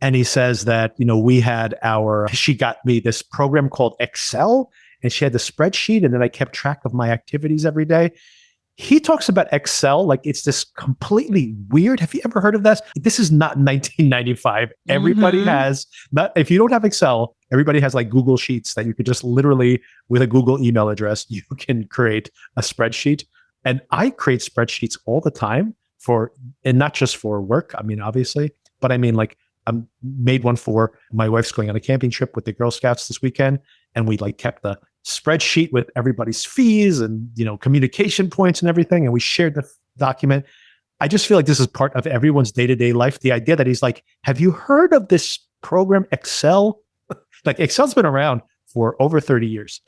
And he says that, she got me this program called Excel, and she had the spreadsheet, and then I kept track of my activities every day. He talks about Excel like it's this completely weird. Have you ever heard of this? This is not 1995. Everybody if you don't have Excel, everybody has like Google Sheets that you could just literally, with a Google email address, you can create a spreadsheet. And I create spreadsheets all the time and not just for work. I mean, obviously, but I mean, like, I made one for my wife's going on a camping trip with the Girl Scouts this weekend. And we like kept the spreadsheet with everybody's fees and, communication points and everything. And we shared the document. I just feel like this is part of everyone's day-to-day life. The idea that he's like, have you heard of this program Excel? Like Excel's been around for over 30 years.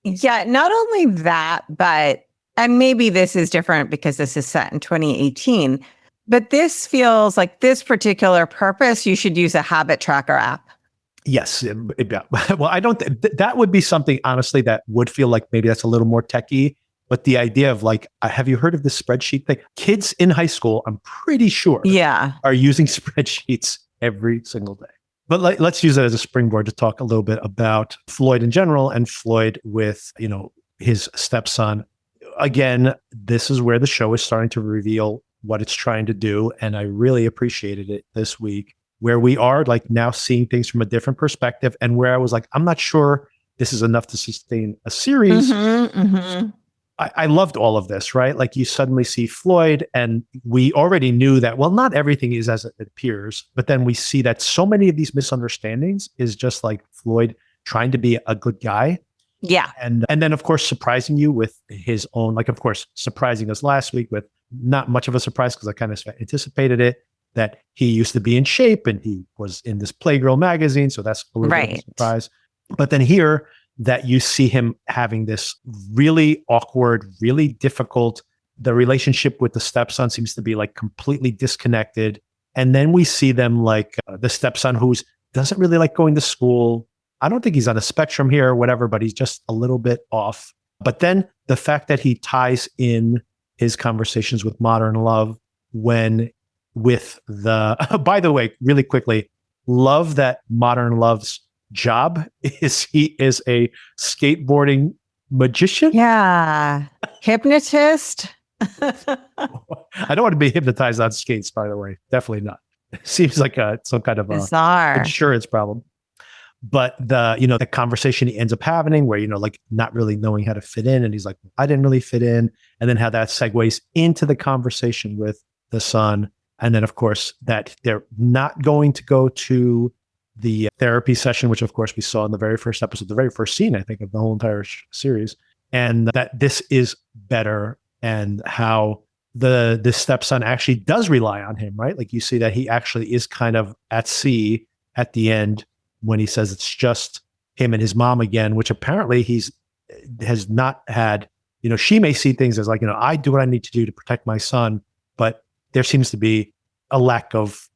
Yeah, not only that, but, and maybe this is different because this is set in 2018, but this feels like this particular purpose, you should use a habit tracker app. Yes. Well, I don't, that would be something, honestly, that would feel like maybe that's a little more techie. But the idea of like, have you heard of this spreadsheet thing? Kids in high school, I'm pretty sure, are using spreadsheets every single day. But let's use it as a springboard to talk a little bit about Floyd in general and Floyd with, his stepson. Again, this is where the show is starting to reveal what it's trying to do. And I really appreciated it this week, where we are like now seeing things from a different perspective, and where I was like, I'm not sure this is enough to sustain a series. I loved all of this, right? Like you suddenly see Floyd, and we already knew that, well, not everything is as it appears, but then we see that so many of these misunderstandings is just like Floyd trying to be a good guy. Yeah. And then of course, surprising you with his own, like, of course, surprising us last week with not much of a surprise because I kind of anticipated it, that he used to be in shape and he was in this Playgirl magazine. So that's a little bit of a surprise. But then here that you see him having this really awkward, really difficult, the relationship with the stepson seems to be like completely disconnected. And then we see them like the stepson who's doesn't really like going to school. I don't think he's on a spectrum here or whatever, but he's just a little bit off. But then the fact that he ties in his conversations with modern love with the, by the way, really quickly, love that modern love's job is he is a skateboarding magician. Yeah. Hypnotist. I don't want to be hypnotized on skates, by the way. Definitely not. Seems like some kind of bizarre insurance problem. But the conversation he ends up having where, like not really knowing how to fit in. And he's like, I didn't really fit in. And then how that segues into the conversation with the son. And then, of course, that they're not going to go to the therapy session, which, of course, we saw in the very first episode, the very first scene, I think, of the whole entire series. And that this is better, and how the stepson actually does rely on him, right? Like you see that he actually is kind of at sea at the end when he says it's just him and his mom again, which apparently has not had, she may see things as like, I do what I need to do to protect my son, but there seems to be a lack of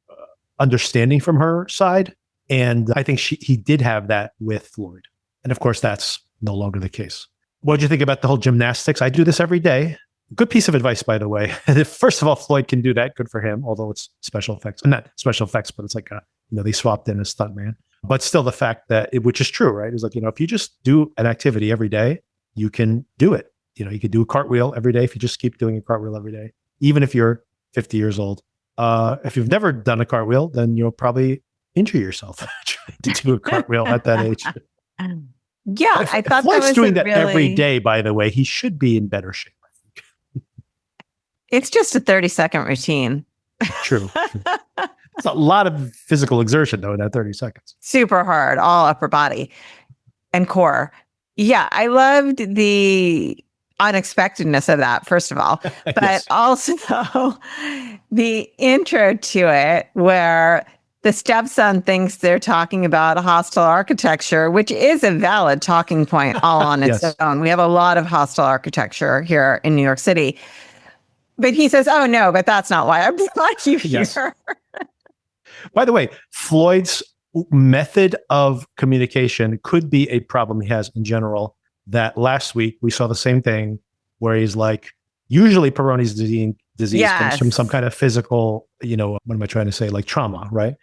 understanding from her side. And I think he did have that with Floyd. And of course, that's no longer the case. What did you think about the whole gymnastics? I do this every day. Good piece of advice, by the way. First of all, Floyd can do that. Good for him, although it's special effects. Not special effects, but it's like, they swapped in a stuntman. But still the fact that, which is true, right? Is like, if you just do an activity every day, you can do it. You could do a cartwheel every day if you just keep doing a cartwheel every day, even if you're 50 years old. If you've never done a cartwheel, then you'll probably injure yourself trying to do a cartwheel at that age. Yeah, I thought Floyd's that was doing that every day, by the way. He should be in better shape, I think. It's just a 30-second routine. True. It's a lot of physical exertion, though, in that 30 seconds. Super hard, all upper body and core. Yeah, I loved the unexpectedness of that, first of all, but Yes. Also the intro to it where the stepson thinks they're talking about hostile architecture, which is a valid talking point all on its Yes. own. We have a lot of hostile architecture here in New York City. But he says, oh, no, but that's not why I brought you here. Yes. By the way, Floyd's method of communication could be a problem he has in general. That last week we saw the same thing where he's like, usually Peyronie's disease comes from some kind of physical, what am I trying to say? Like trauma, right?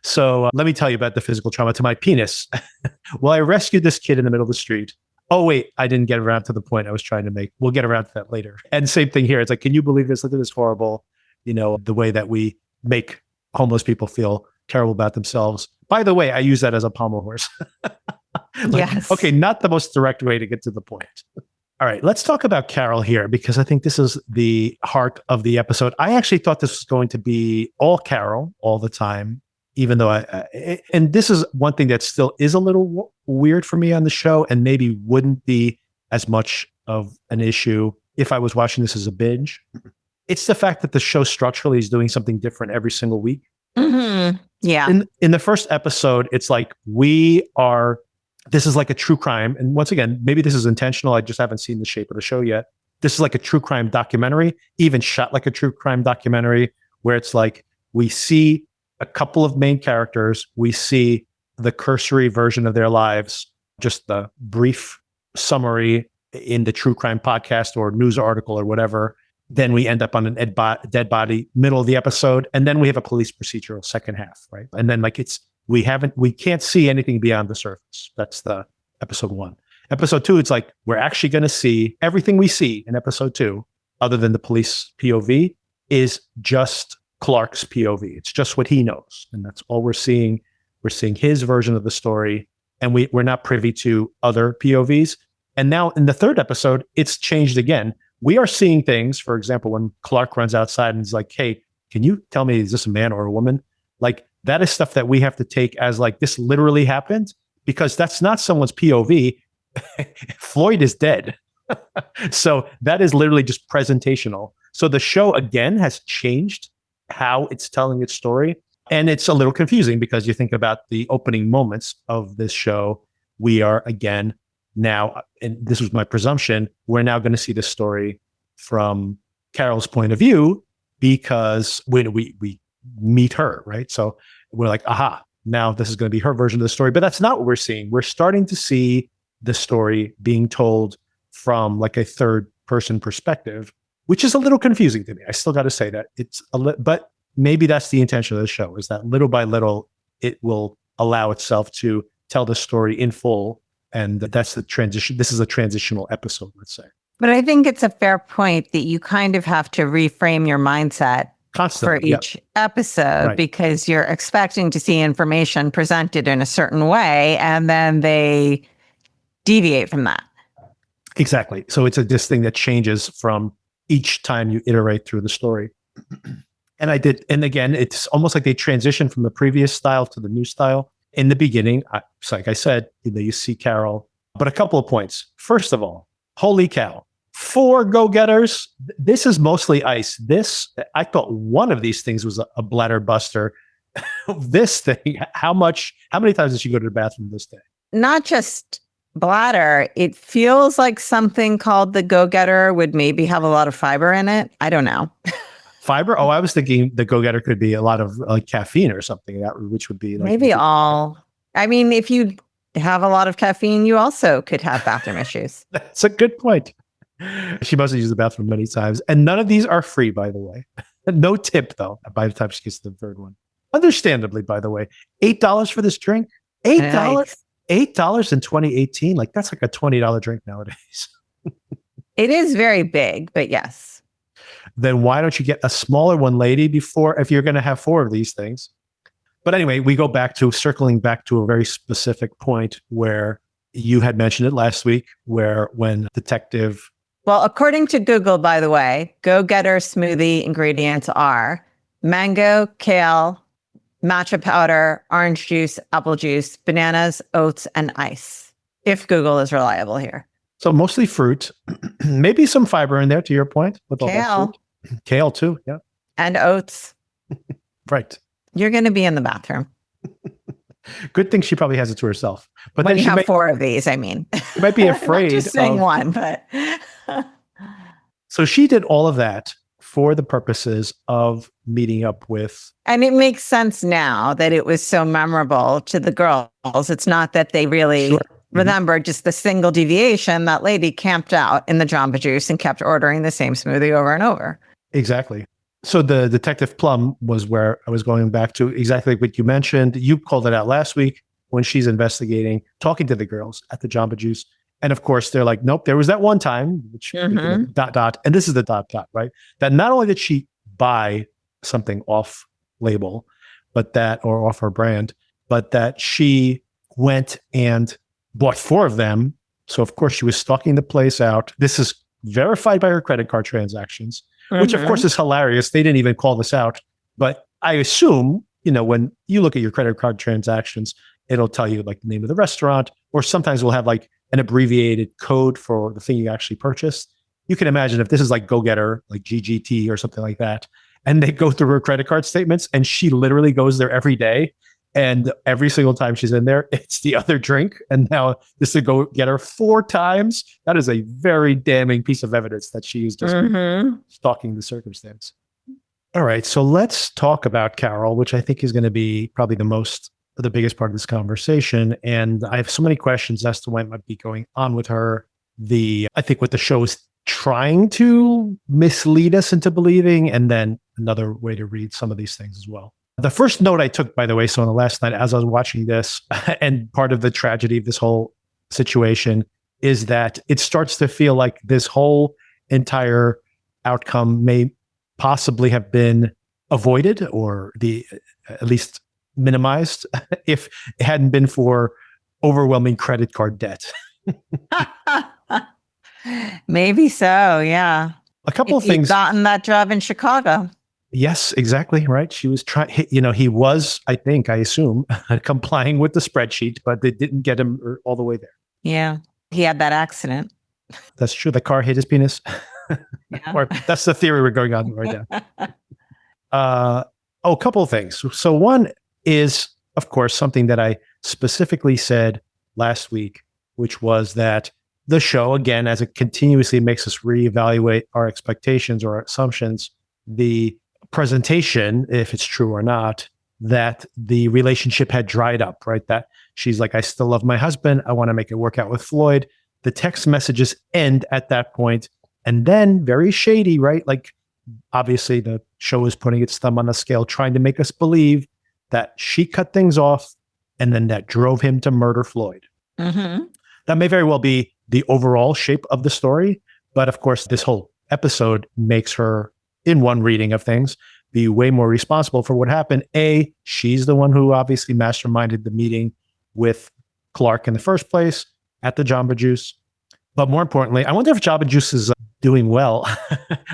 So let me tell you about the physical trauma to my penis. Well, I rescued this kid in the middle of the street. Oh, wait, I didn't get around to the point I was trying to make. We'll get around to that later. And same thing here. It's like, can you believe this? Look at this horrible, the way that we make homeless people feel terrible about themselves. By the way, I use that as a pommel horse. Yes. Okay, not the most direct way to get to the point. All right, let's talk about Carol here, because I think this is the heart of the episode. I actually thought this was going to be all Carol all the time, even though and this is one thing that still is a little weird for me on the show, and maybe wouldn't be as much of an issue if I was watching this as a binge. It's the fact that the show structurally is doing something different every single week. Mm-hmm. Yeah. In the first episode, it's like this is like a true crime. And once again, maybe this is intentional. I just haven't seen the shape of the show yet. This is like a true crime documentary, even shot like a true crime documentary, where it's like we see a couple of main characters. We see the cursory version of their lives, just the brief summary in the true crime podcast or news article or whatever. Then we end up on an dead body middle of the episode. And then we have a police procedural second half, right? And then like we can't see anything beyond the surface. That's the episode 1. Episode 2, it's like, we're actually going to see everything we see in episode 2, other than the police POV, is just Clark's POV. It's just what he knows. And that's all we're seeing. We're seeing his version of the story, and we're not privy to other POVs. And now in the third episode, it's changed again. We are seeing things, for example, when Clark runs outside and is like, hey, can you tell me, is this a man or a woman? Like, that is stuff that we have to take as like, this literally happened, because that's not someone's POV. Floyd is dead. So that is literally just presentational. So the show, again, has changed how it's telling its story. And it's a little confusing because you think about the opening moments of this show. We are, again, now, and this was my presumption, we're now going to see the story from Carol's point of view because when we meet her, right? So we're like, aha, now this is going to be her version of the story. But that's not what we're seeing. We're starting to see the story being told from like a third person perspective, which is a little confusing to me. I still got to say that but maybe that's the intention of the show, is that little by little, it will allow itself to tell the story in full. And that's the transition. This is a transitional episode, let's say. But I think it's a fair point that you kind of have to reframe your mindset Constantly, for each episode, right, because you're expecting to see information presented in a certain way, and then they deviate from that. Exactly. So it's this thing that changes from each time you iterate through the story. And again, it's almost like they transition from the previous style to the new style. In the beginning, like I said, you see Carol, but a couple of points. First of all, holy cow, 4 go-getters. This is mostly ice. I thought one of these things was a bladder buster. This thing, how many times did she go to the bathroom this day? Not just bladder. It feels like something called the go-getter would maybe have a lot of fiber in it. I don't know. Fiber? Oh, I was thinking the go-getter could be a lot of like caffeine or something, which would be like maybe all. I mean, if you have a lot of caffeine, you also could have bathroom issues. That's a good point. She must have used the bathroom many times. And none of these are free, by the way. No tip, though, by the time she gets to the third one. Understandably, by the way. $8 for this drink? $8? $8 in 2018? Like, that's like a $20 drink nowadays. It is very big, but yes. Then why don't you get a smaller one, lady, if you're going to have 4 of these things? But anyway, we go circling back to a very specific point where you had mentioned it last week, where when detective... Well, according to Google, by the way, go-getter smoothie ingredients are mango, kale, matcha powder, orange juice, apple juice, bananas, oats, and ice, if Google is reliable here. So mostly fruit, maybe some fiber in there, to your point. With all that fruit. Kale too, yeah. And oats. Right. You're going to be in the bathroom. Good thing she probably has it to herself. But when then you have 4 of these, I mean. You might be afraid. Not just saying one, but... So she did all of that for the purposes of meeting up with... And it makes sense now that it was so memorable to the girls. It's not that they really remembered just the single deviation. That lady camped out in the Jamba Juice and kept ordering the same smoothie over and over. Exactly. So the Detective Plum was where I was going back to, exactly what you mentioned. You called it out last week when she's investigating, talking to the girls at the Jamba Juice. And of course, they're like, nope, there was that one time, which ... and this is the ... right? That not only did she buy something off label, or off her brand, but that she went and bought 4 of them. So of course she was stalking the place out. This is verified by her credit card transactions, which of course is hilarious. They didn't even call this out, but I assume, when you look at your credit card transactions, it'll tell you like the name of the restaurant, or sometimes we'll have like an abbreviated code for the thing you actually purchased. You can imagine if this is like go-getter, like GGT or something like that, and they go through her credit card statements and she literally goes there every day. And every single time she's in there, it's the other drink. And now this to go get her 4 times. That is a very damning piece of evidence that she is just stalking the circumstance. All right. So let's talk about Carol, which I think is going to be probably the biggest part of this conversation. And I have so many questions as to what might be going on with her. I think what the show is trying to mislead us into believing, and then another way to read some of these things as well. The first note I took, by the way, Sona, last night as I was watching this, and part of the tragedy of this whole situation is that it starts to feel like this whole entire outcome may possibly have been avoided, or at least minimized, if it hadn't been for overwhelming credit card debt. Maybe so, yeah. A couple of things. Gotten that job in Chicago. Yes, exactly. Right. She was trying, he was, I assume, complying with the spreadsheet, but they didn't get him all the way there. Yeah. He had that accident. That's true. The car hit his penis. Yeah. Or that's the theory we're going on right now. A couple of things. So one is, of course, something that I specifically said last week, which was that the show, again, as it continuously makes us reevaluate our expectations or our assumptions, the presentation, if it's true or not, that the relationship had dried up, right? That she's like, I still love my husband. I want to make it work out with Floyd. The text messages end at that point. And then very shady, right? Like, obviously the show is putting its thumb on the scale, trying to make us believe that she cut things off and then that drove him to murder Floyd. Mm-hmm. That may very well be the overall shape of the story. But of course, this whole episode makes her, in one reading of things, be way more responsible for what happened. A, she's the one who obviously masterminded the meeting with Clark in the first place at the Jamba Juice. But more importantly, I wonder if Jamba Juice is doing well.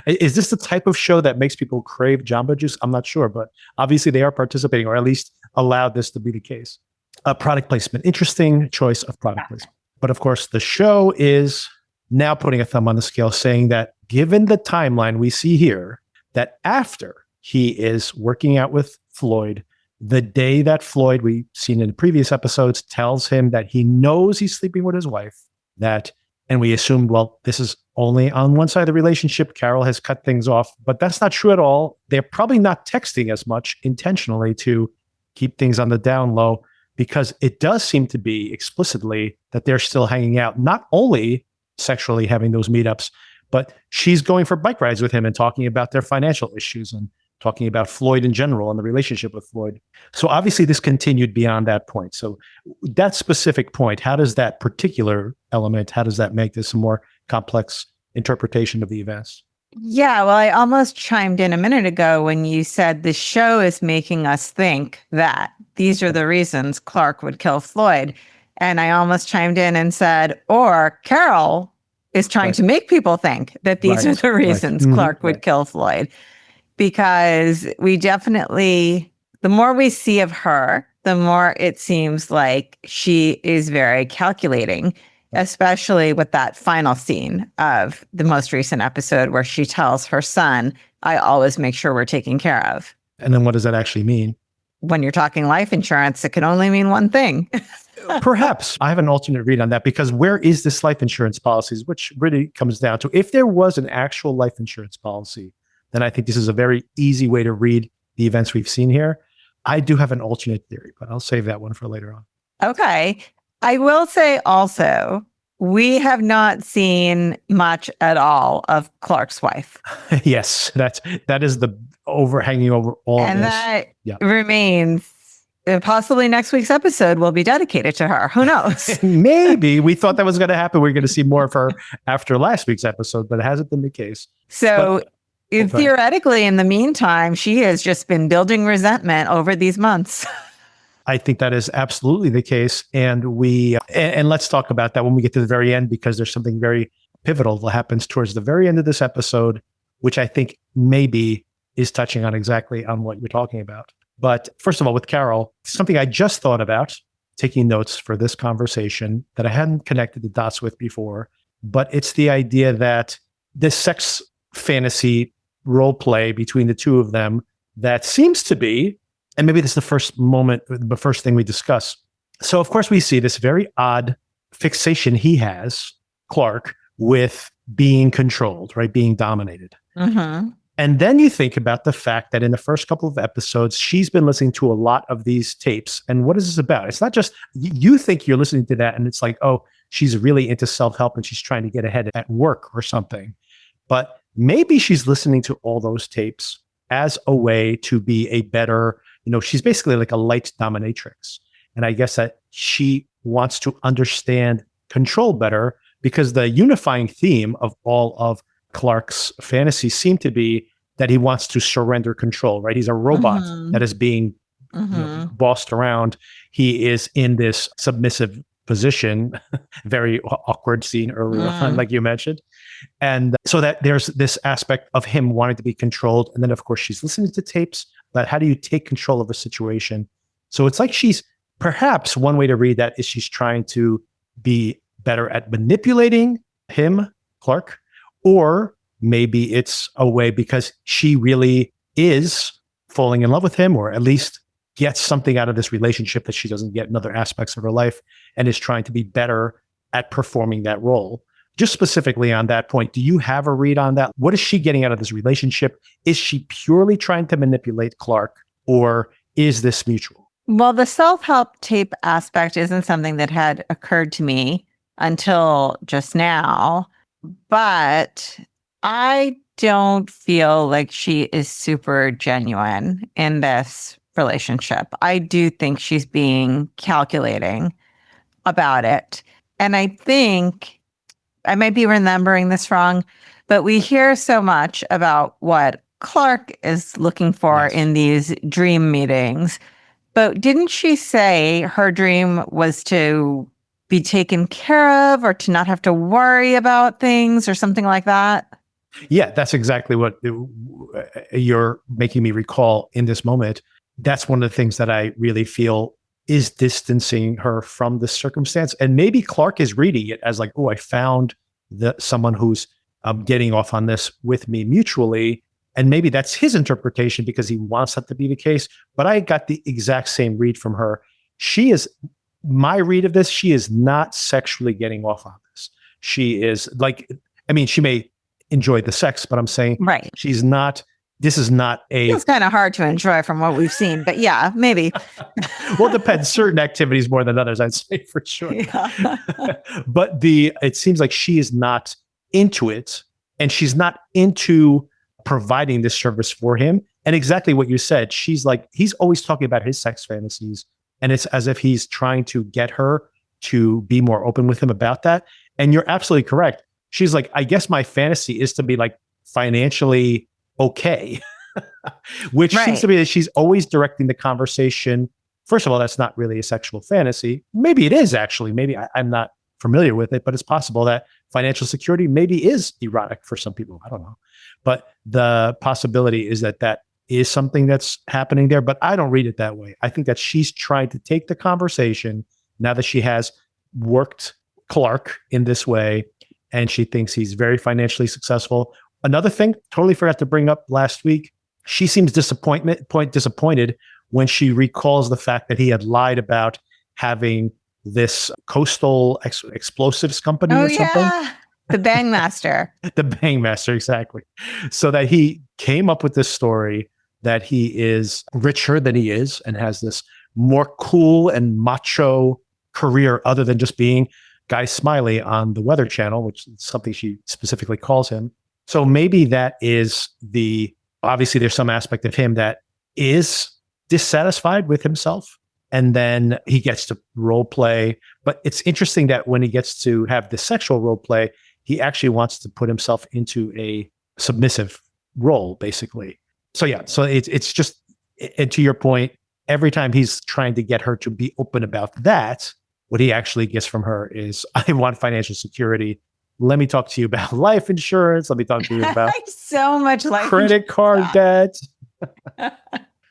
Is this the type of show that makes people crave Jamba Juice? I'm not sure, but obviously they are participating, or at least allowed this to be the case. Product placement. Interesting choice of product placement. But of course, the show is now putting a thumb on the scale, saying that given the timeline we see here, that after he is working out with Floyd, the day that Floyd, we've seen in the previous episodes, tells him that he knows he's sleeping with his wife, and we assumed, well, this is only on one side of the relationship. Carol has cut things off, but that's not true at all. They're probably not texting as much intentionally to keep things on the down low, because it does seem to be explicitly that they're still hanging out, not only sexually having those meetups, but she's going for bike rides with him and talking about their financial issues and talking about Floyd in general and the relationship with Floyd. So obviously this continued beyond that point. So that specific point, how does that particular element, how does that make this a more complex interpretation of the events? Yeah, well, I almost chimed in a minute ago when you said the show is making us think that these are the reasons Clark would kill Floyd. And I almost chimed in and said, or Carol is trying to make people think that these are the reasons Clark would kill Floyd. Because we definitely, the more we see of her, the more it seems like she is very calculating, especially with that final scene of the most recent episode where she tells her son, I always make sure we're taken care of. And then what does that actually mean? When you're talking life insurance, it can only mean one thing. Perhaps. I have an alternate read on that, because where is this life insurance policies, which really comes down to, if there was an actual life insurance policy, then I think this is a very easy way to read the events we've seen here. I do have an alternate theory, but I'll save that one for later on. Okay. I will say also, we have not seen much at all of Clark's wife. Yes, that is the overhanging over all and of this. That remains. Possibly next week's episode will be dedicated to her. Who knows? Maybe. We thought that was going to happen. We're going to see more of her after last week's episode, but it hasn't been the case. So theoretically, in the meantime, she has just been building resentment over these months. I think that is absolutely the case. And and let's talk about that when we get to the very end, because there's something very pivotal that happens towards the very end of this episode, which I think maybe is touching on exactly on what you're talking about. But first of all, with Carol, something I just thought about, taking notes for this conversation that I hadn't connected the dots with before, but it's the idea that this sex fantasy role play between the two of them that seems to be, and maybe this is the first thing we discuss. So of course we see this very odd fixation he has, Clark, with being controlled, right? Being dominated. Mm-hmm. And then you think about the fact that in the first couple of episodes, she's been listening to a lot of these tapes. And what is this about? It's not just, you think you're listening to that and it's like, oh, she's really into self-help and she's trying to get ahead at work or something. But maybe she's listening to all those tapes as a way to be a better, she's basically like a light dominatrix. And I guess that she wants to understand control better, because the unifying theme of all of Clark's fantasies seem to be that he wants to surrender control, right? He's a robot that is being bossed around. He is in this submissive position, very awkward scene earlier on, like you mentioned. And so that there's this aspect of him wanting to be controlled. And then, of course, she's listening to tapes about how do you take control of a situation. So it's like she's, perhaps one way to read that is she's trying to be better at manipulating him, Clark, or maybe it's a way because she really is falling in love with him, or at least gets something out of this relationship that she doesn't get in other aspects of her life, and is trying to be better at performing that role. Just specifically on that point, do you have a read on that? What is she getting out of this relationship? Is she purely trying to manipulate Clark, or is this mutual? Well, the self-help tape aspect isn't something that had occurred to me until just now, but I don't feel like she is super genuine in this relationship. I do think she's being calculating about it. And I think I might be remembering this wrong, but we hear so much about what Clark is looking for in these dream meetings. But didn't she say her dream was to be taken care of or to not have to worry about things or something like that? Yeah, that's exactly what you're making me recall in this moment. That's one of the things that I really feel is distancing her from this circumstance. And maybe Clark is reading it as like, oh, I found someone who's getting off on this with me mutually. And maybe that's his interpretation because he wants that to be the case. But I got the exact same read from her. My read of this, she is not sexually getting off on this. She is like, I mean, she may enjoy the sex, but I'm saying she's not, this is not it's kind of hard to enjoy from what we've seen, but yeah, maybe. Well, it depends. Certain activities more than others, I'd say for sure. Yeah. But it seems like she is not into it, and she's not into providing this service for him. And exactly what you said, she's like, he's always talking about his sex fantasies, and it's as if he's trying to get her to be more open with him about that. And you're absolutely correct. She's like, I guess my fantasy is to be like financially okay, which seems to be that she's always directing the conversation. First of all, that's not really a sexual fantasy. Maybe it is actually. Maybe I'm not familiar with it, but it's possible that financial security maybe is erotic for some people. I don't know. But the possibility is that is something that's happening there. But I don't read it that way. I think that she's trying to take the conversation now that she has worked Clark in this way, and she thinks he's very financially successful. Another thing, totally forgot to bring up last week, she seems disappointed when she recalls the fact that he had lied about having this coastal explosives company or something. Yeah. The Bangmaster. The Bangmaster, exactly. So that he came up with this story that he is richer than he is and has this more cool and macho career other than just being Guy Smiley on the Weather Channel, which is something she specifically calls him. So maybe that is obviously there's some aspect of him that is dissatisfied with himself, and then he gets to role play. But it's interesting that when he gets to have the sexual role play, he actually wants to put himself into a submissive role, basically. So yeah, so it's just, and to your point, every time he's trying to get her to be open about that, what he actually gets from her is, I want financial security. Let me talk to you about life insurance. Let me talk to you about so much life credit card debt.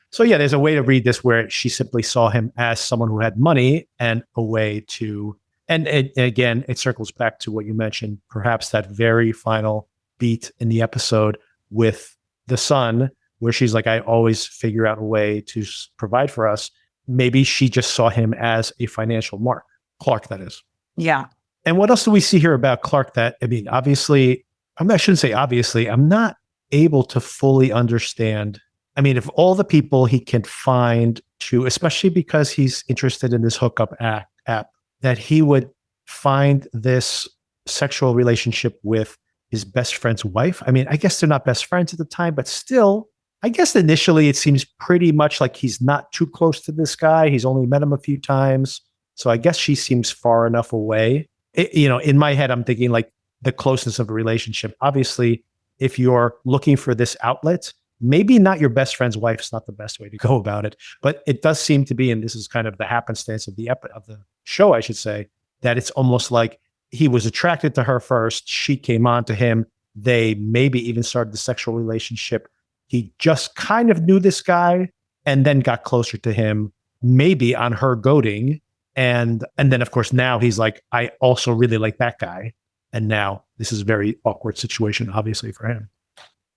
So yeah, there's a way to read this where she simply saw him as someone who had money, and a way to, and again, it circles back to what you mentioned, perhaps that very final beat in the episode with the son, where she's like, I always figure out a way to provide for us. Maybe she just saw him as a financial mark. Clark, that is. Yeah. And what else do we see here about Clark that, I mean, obviously, I shouldn't say obviously, I'm not able to fully understand. I mean, if all the people he can find to, especially because he's interested in this hookup app, that he would find this sexual relationship with his best friend's wife. I mean, I guess they're not best friends at the time, but still, I guess initially it seems pretty much like he's not too close to this guy. He's only met him a few times. So I guess she seems far enough away. In my head, I'm thinking like the closeness of a relationship. Obviously, if you're looking for this outlet, maybe not your best friend's wife is not the best way to go about it. But it does seem to be, and this is kind of the happenstance of the show, I should say, that it's almost like he was attracted to her first. She came on to him. They maybe even started the sexual relationship. He just kind of knew this guy and then got closer to him, maybe on her goading. And then, of course, now he's like, I also really like that guy. And now this is a very awkward situation, obviously, for him.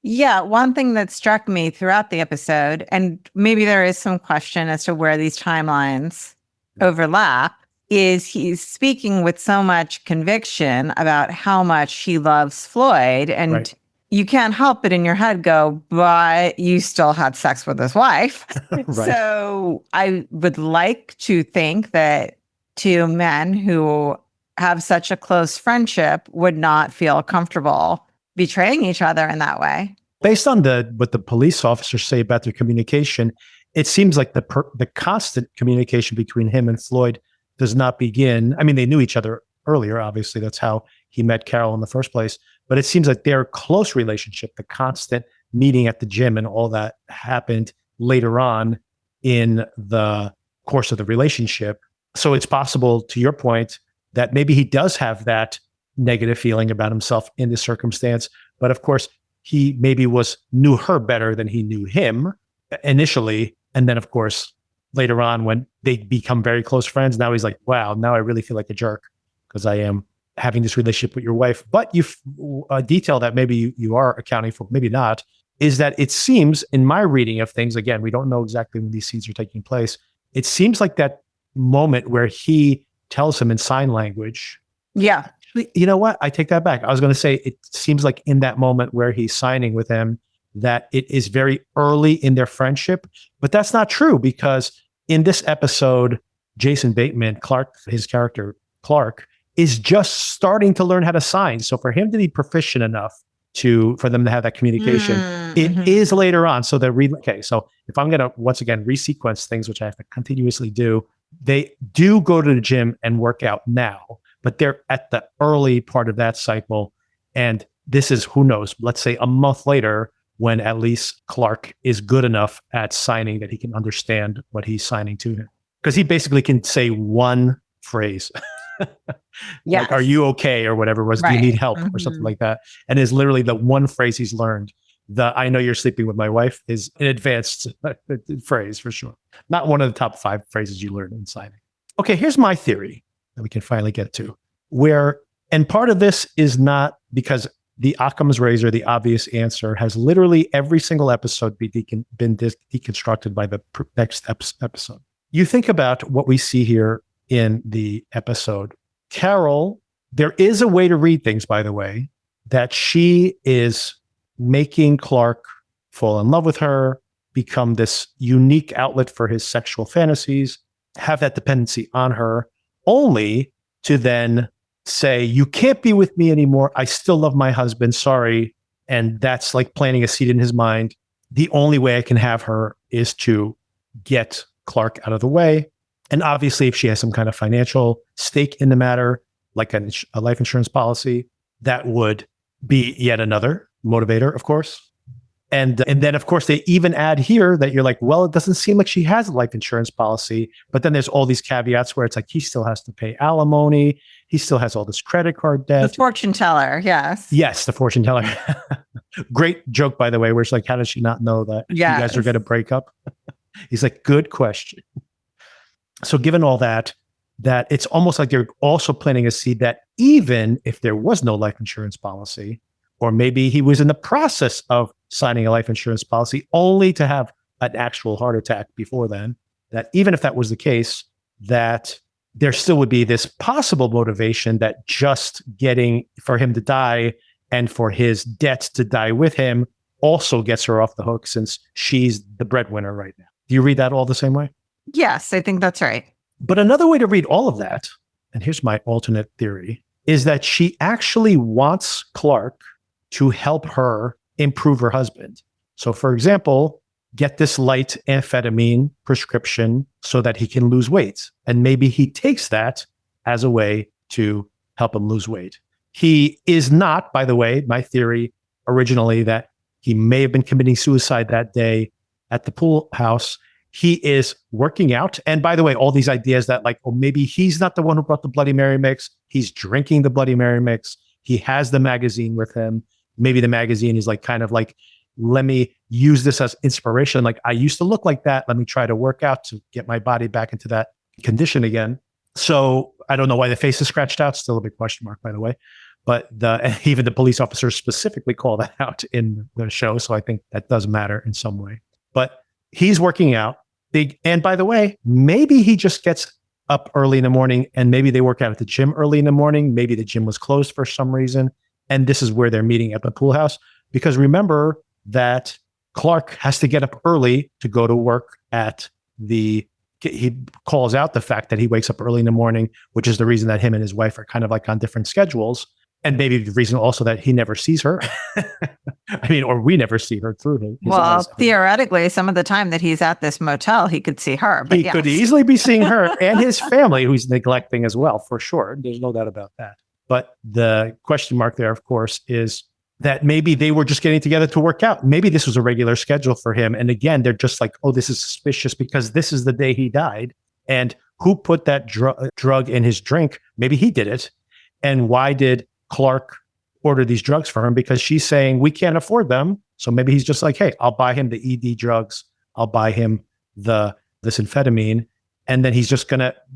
Yeah, one thing that struck me throughout the episode, and maybe there is some question as to where these timelines overlap, is he's speaking with so much conviction about how much he loves Floyd. And Right. you can't help but in your head go, but you still had sex with his wife. Right. So I would like to think that two men who have such a close friendship would not feel comfortable betraying each other in that way. Based on what the police officers say about their communication, it seems like the constant communication between him and Floyd does not begin. I mean, they knew each other earlier, obviously. That's how he met Carol in the first place. But it seems like their close relationship, the constant meeting at the gym and all that happened later on in the course of the relationship. So it's possible, to your point, that maybe he does have that negative feeling about himself in this circumstance. But of course, he maybe knew her better than he knew him initially. And then, of course, later on when they become very close friends, now he's like, wow, now I really feel like a jerk because I am having this relationship with your wife. But a detail that maybe you are accounting for, maybe not, is that it seems in my reading of things, again, we don't know exactly when these scenes are taking place. It seems like that moment where he tells him in sign language. Yeah. You know what? I take that back. I was going to say, it seems like in that moment where he's signing with him, that it is very early in their friendship, but that's not true because in this episode, Jason Bateman, Clark, his character, Clark, is just starting to learn how to sign. So for him to be proficient enough for them to have that communication, it is later on. So so if I'm going to, once again, resequence things, which I have to continuously do, they do go to the gym and work out now, but they're at the early part of that cycle. And this is, who knows, let's say a month later, when at least Clark is good enough at signing that he can understand what he's signing to him. Because he basically can say one phrase. Yes. Like, are you okay? Or whatever it was, do you need help? Or something like that. And is literally the one phrase he's learned. The I know you're sleeping with my wife is an advanced phrase for sure. Not one of the top 5 phrases you learn in signing. Okay, here's my theory that we can finally get to. And part of this is not because the Occam's razor, the obvious answer, has literally every single episode been deconstructed by the next episode. You think about what we see here in the episode. Carol, there is a way to read things, by the way, that she is making Clark fall in love with her, become this unique outlet for his sexual fantasies, have that dependency on her, only to then say, you can't be with me anymore. I still love my husband. Sorry. And that's like planting a seed in his mind. The only way I can have her is to get Clark out of the way. And obviously, if she has some kind of financial stake in the matter, like a life insurance policy, that would be yet another motivator, of course. And then, of course, they even add here that you're like, well, it doesn't seem like she has a life insurance policy. But then there's all these caveats where it's like he still has to pay alimony. He still has all this credit card debt. The fortune teller, yes. Yes, the fortune teller. Great joke, by the way, where it's like, how does she not know that you guys are going to break up? He's like, good question. So given all that it's almost like they're also planting a seed that even if there was no life insurance policy, or maybe he was in the process of signing a life insurance policy only to have an actual heart attack before then, that even if that was the case, that there still would be this possible motivation that just getting for him to die and for his debts to die with him also gets her off the hook since she's the breadwinner right now. Do you read that all the same way? Yes, I think that's right. But another way to read all of that, and here's my alternate theory, is that she actually wants Clark to help her improve her husband. So, for example, get this light amphetamine prescription so that he can lose weight. And maybe he takes that as a way to help him lose weight. He is not, by the way, my theory originally that he may have been committing suicide that day at the pool house. He is working out. And by the way, all these ideas that like, oh, maybe he's not the one who brought the Bloody Mary mix. He's drinking the Bloody Mary mix. He has the magazine with him. Maybe the magazine is like, kind of like, let me use this as inspiration. Like I used to look like that. Let me try to work out to get my body back into that condition again. So I don't know why the face is scratched out. Still a big question mark, by the way. But even the police officers specifically call that out in the show. So I think that does matter in some way. But he's working out. And by the way, maybe he just gets up early in the morning and maybe they work out at the gym early in the morning. Maybe the gym was closed for some reason. And this is where they're meeting at the pool house. Because remember that Clark has to get up early to go to work he calls out the fact that he wakes up early in the morning, which is the reason that him and his wife are kind of like on different schedules. And maybe the reason also that he never sees her. Or we never see her through him. Well, theoretically, some of the time that he's at this motel, he could see her. But he could easily be seeing her and his family, who's neglecting as well, for sure. There's no doubt about that. But the question mark there, of course, is that maybe they were just getting together to work out. Maybe this was a regular schedule for him. And again, they're just like, oh, this is suspicious because this is the day he died. And who put that drug in his drink? Maybe he did it. And why did Clark order these drugs for him? Because she's saying we can't afford them. So maybe he's just like, hey, I'll buy him the ED drugs. I'll buy him this amphetamine. And then he's just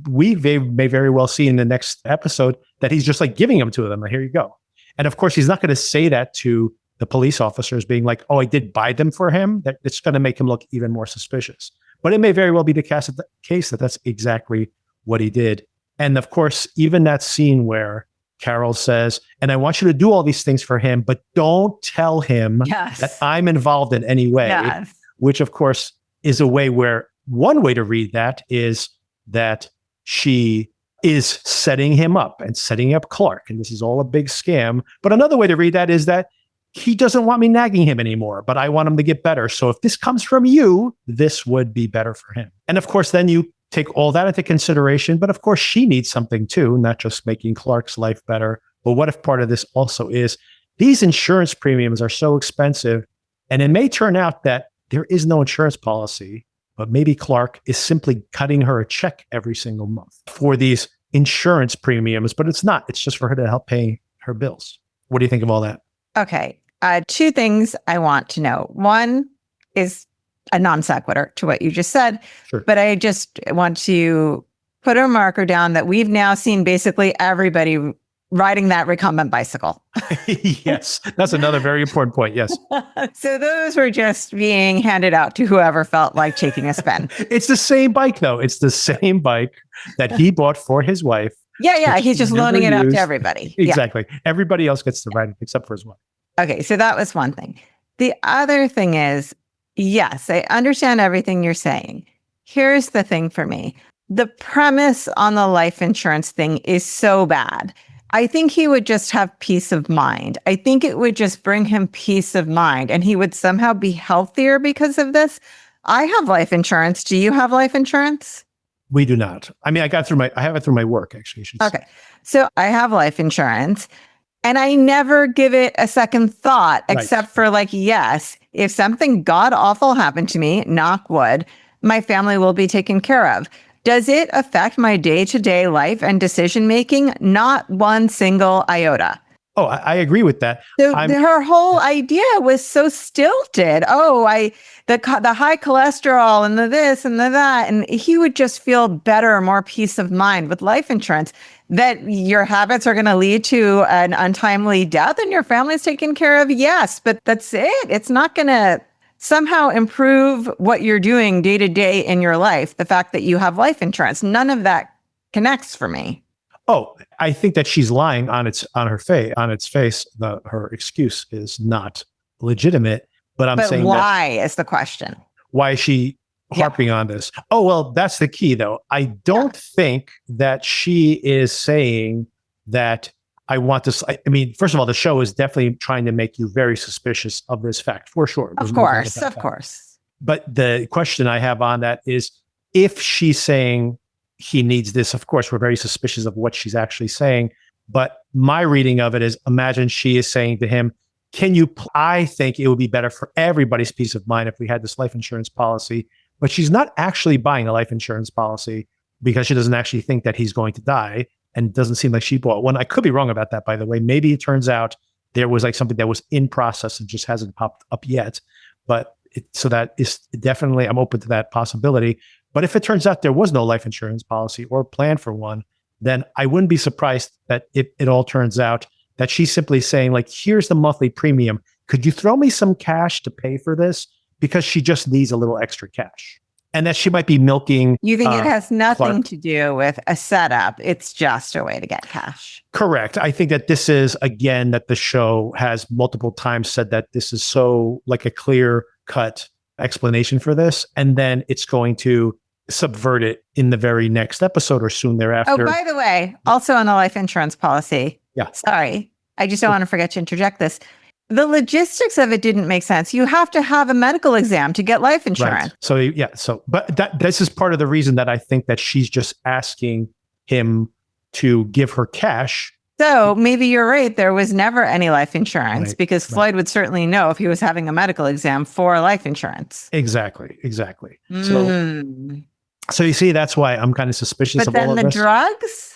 we may very well see in the next episode that he's just like giving them to them. Here you go. And of course, he's not going to say that to the police officers being like, oh, I did buy them for him. That it's going to make him look even more suspicious. But it may very well be the case that that's exactly what he did. And of course, even that scene where Carol says, and I want you to do all these things for him, but don't tell him that I'm involved in any way, which of course is a way where one way to read that is that she is setting him up and setting up Clark. And this is all a big scam. But another way to read that is that he doesn't want me nagging him anymore, but I want him to get better. So if this comes from you, this would be better for him. And of course, then you take all that into consideration. But of course, she needs something too, not just making Clark's life better. But what if part of this also is these insurance premiums are so expensive, and it may turn out that there is no insurance policy, but maybe Clark is simply cutting her a check every single month for these insurance premiums, but it's not. It's just for her to help pay her bills. What do you think of all that? Okay. Two things I want to know. One is a non sequitur to what you just said, sure. But I just want to put a marker down that we've now seen basically everybody riding that recumbent bicycle. Yes, that's another very important point. Yes. So those were just being handed out to whoever felt like taking a spin. It's the same bike, though. It's the same bike that he bought for his wife. Yeah. He's just loaning it out to everybody. Exactly. Yeah. Everybody else gets to ride it except for his wife. Okay. So that was one thing. The other thing is, yes, I understand everything you're saying. Here's the thing for me. The premise on the life insurance thing is so bad. I think he would just have peace of mind. I think it would just bring him peace of mind and he would somehow be healthier because of this. I have life insurance. Do you have life insurance? We do not. I mean, I have it through my work, actually. Okay. So I have life insurance and I never give it a second thought except for like, yes, if something god awful happened to me, knock wood, my family will be taken care of. Does it affect my day-to-day life and decision-making? Not one single iota. Oh, I agree with that. So her whole idea was so stilted. Oh, the high cholesterol and the this and the that. And he would just feel better, more peace of mind with life insurance. That your habits are going to lead to an untimely death and your family's taken care of? Yes, but that's it. It's not going to somehow improve what you're doing day to day in your life. The fact that you have life insurance, none of that connects for me. Oh, I think that she's lying on its face. Her excuse is not legitimate. But saying why is the question? Why is she harping on this? Oh, well, that's the key, though. I don't think that she is saying that I want this. I mean, first of all, the show is definitely trying to make you very suspicious of this fact, for sure. Of course. But the question I have on that is, if she's saying he needs this, of course, we're very suspicious of what she's actually saying. But my reading of it is, imagine she is saying to him, I think it would be better for everybody's peace of mind if we had this life insurance policy. But she's not actually buying a life insurance policy because she doesn't actually think that he's going to die. And it doesn't seem like she bought one. I could be wrong about that, by the way. Maybe it turns out there was like something that was in process and just hasn't popped up yet. But so that is definitely, I'm open to that possibility. But if it turns out there was no life insurance policy or plan for one, then I wouldn't be surprised that it all turns out that she's simply saying like, here's the monthly premium. Could you throw me some cash to pay for this? Because she just needs a little extra cash. And that she might be milking. You think it has nothing Clark. to do with a setup. It's just a way to get cash. Correct. I think that this is, again, that the show has multiple times said that this is so like a clear cut explanation for this. And then it's going to subvert it in the very next episode or soon thereafter. Oh, by the way, also on the life insurance policy. Yeah. Sorry. I just don't want to forget to interject this. The logistics of it didn't make sense. You have to have a medical exam to get life insurance. Right. So, yeah. So, but this is part of the reason that I think that she's just asking him to give her cash. So maybe you're right. There was never any life insurance because Right. Floyd would certainly know if he was having a medical exam for life insurance. Exactly. Mm. So you see, that's why I'm kind of suspicious But of all then of the this. drugs?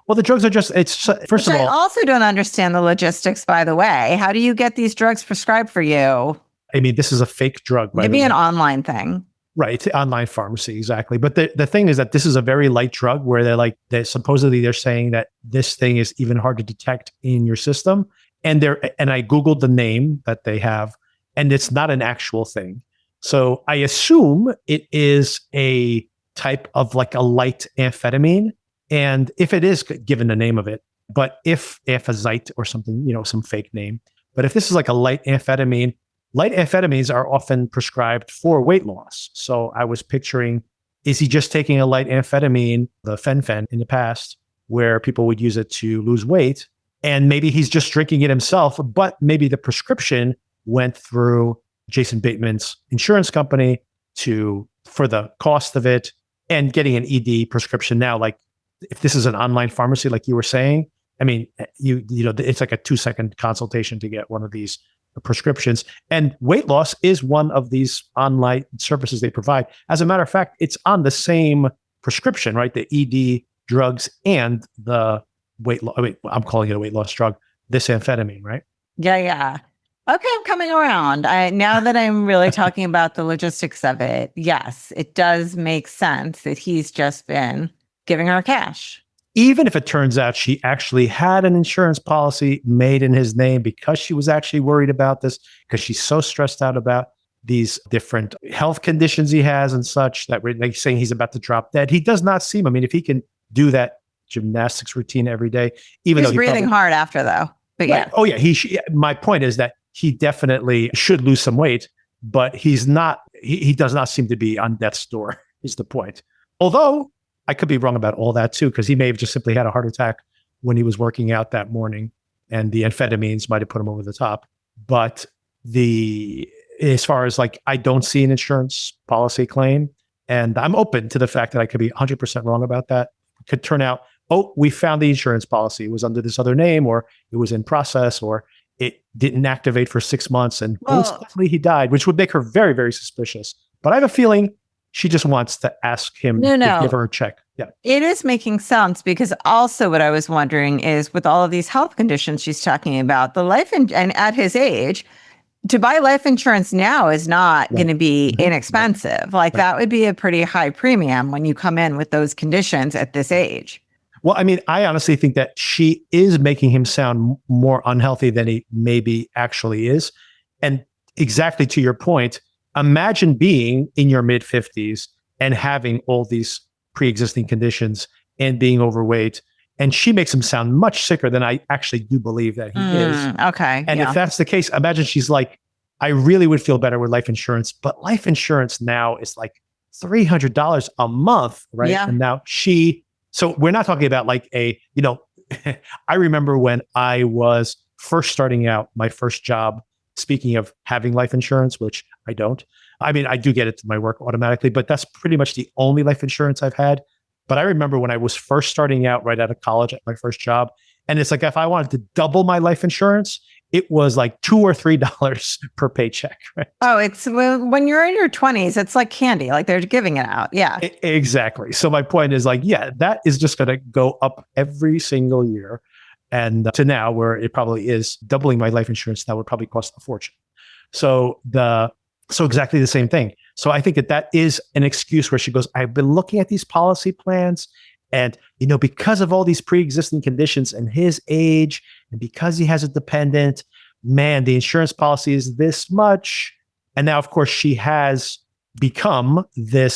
Well, the drugs are just, first Which of I all, also don't understand the logistics, by the way. How do you get these drugs prescribed for you? I mean, this is a fake drug. by the Maybe way. an online thing. Right, online pharmacy, exactly. But the thing is that this is a very light drug where they're supposedly they're saying that this thing is even hard to detect in your system. And I Googled the name that they have, and it's not an actual thing. So I assume it is a type of like a light amphetamine. And if it is given the name of it, but if aphazite or something, some fake name, but if this is like a light amphetamines are often prescribed for weight loss. So I was picturing, is he just taking a light amphetamine, the fen in the past, where people would use it to lose weight, and maybe he's just drinking it himself, but maybe the prescription went through Jason Bateman's insurance company for the cost of it, and getting an ED prescription now, like if this is an online pharmacy, like you were saying, I mean, it's like a 2-second consultation to get one of these prescriptions. And weight loss is one of these online services they provide. As a matter of fact, it's on the same prescription, right? The ED drugs and the weight loss. I mean, I'm calling it a weight loss drug, this amphetamine, right? Yeah. Okay, I'm coming around. Now that I'm really talking about the logistics of it, yes, it does make sense that he's just been giving her cash. Even if it turns out she actually had an insurance policy made in his name because she was actually worried about this, because she's so stressed out about these different health conditions he has and such, that we're like saying he's about to drop dead. He does not seem, I mean, if he can do that gymnastics routine every day, even He's though breathing hard after though. But yeah. Right. Oh yeah. My point is that he definitely should lose some weight, but he's not, he does not seem to be on death's door is the point. Although I could be wrong about all that too, because he may have just simply had a heart attack when he was working out that morning, and the amphetamines might have put him over the top. But as far as like, I don't see an insurance policy claim, and I'm open to the fact that I could be 100% wrong about that. It could turn out, oh, we found the insurance policy. It was under this other name, or it was in process, or it didn't activate for 6 months, and coincidentally he died, which would make her very, very suspicious. But I have a feeling she just wants to ask him to give her a check. Yeah. It is making sense, because also what I was wondering is, with all of these health conditions she's talking about, and at his age, to buy life insurance now is not going to be inexpensive. Like that would be a pretty high premium when you come in with those conditions at this age. Well, I mean, I honestly think that she is making him sound more unhealthy than he maybe actually is. And exactly to your point, imagine being in your mid-50s and having all these pre-existing conditions and being overweight. And she makes him sound much sicker than I actually do believe that he is. Okay. And if that's the case, imagine she's like, I really would feel better with life insurance, but life insurance now is like $300 a month, right? Yeah. And now so we're not talking about like I remember when I was first starting out my first job, speaking of having life insurance, which I don't. I mean, I do get it to my work automatically, but that's pretty much the only life insurance I've had. But I remember when I was first starting out right out of college at my first job, and it's like, if I wanted to double my life insurance, it was like $2 or $3 per paycheck. Right? Oh, it's when you're in your 20s, it's like candy, like they're giving it out. Yeah. Exactly. So my point is like, yeah, that is just going to go up every single year. And to now where it probably is doubling my life insurance, that would probably cost a fortune. So exactly the same thing. So I think that is an excuse where she goes, I've been looking at these policy plans And, because of all these pre-existing conditions and his age, and because he has a dependent, man, the insurance policy is this much. And now, of course, she has become the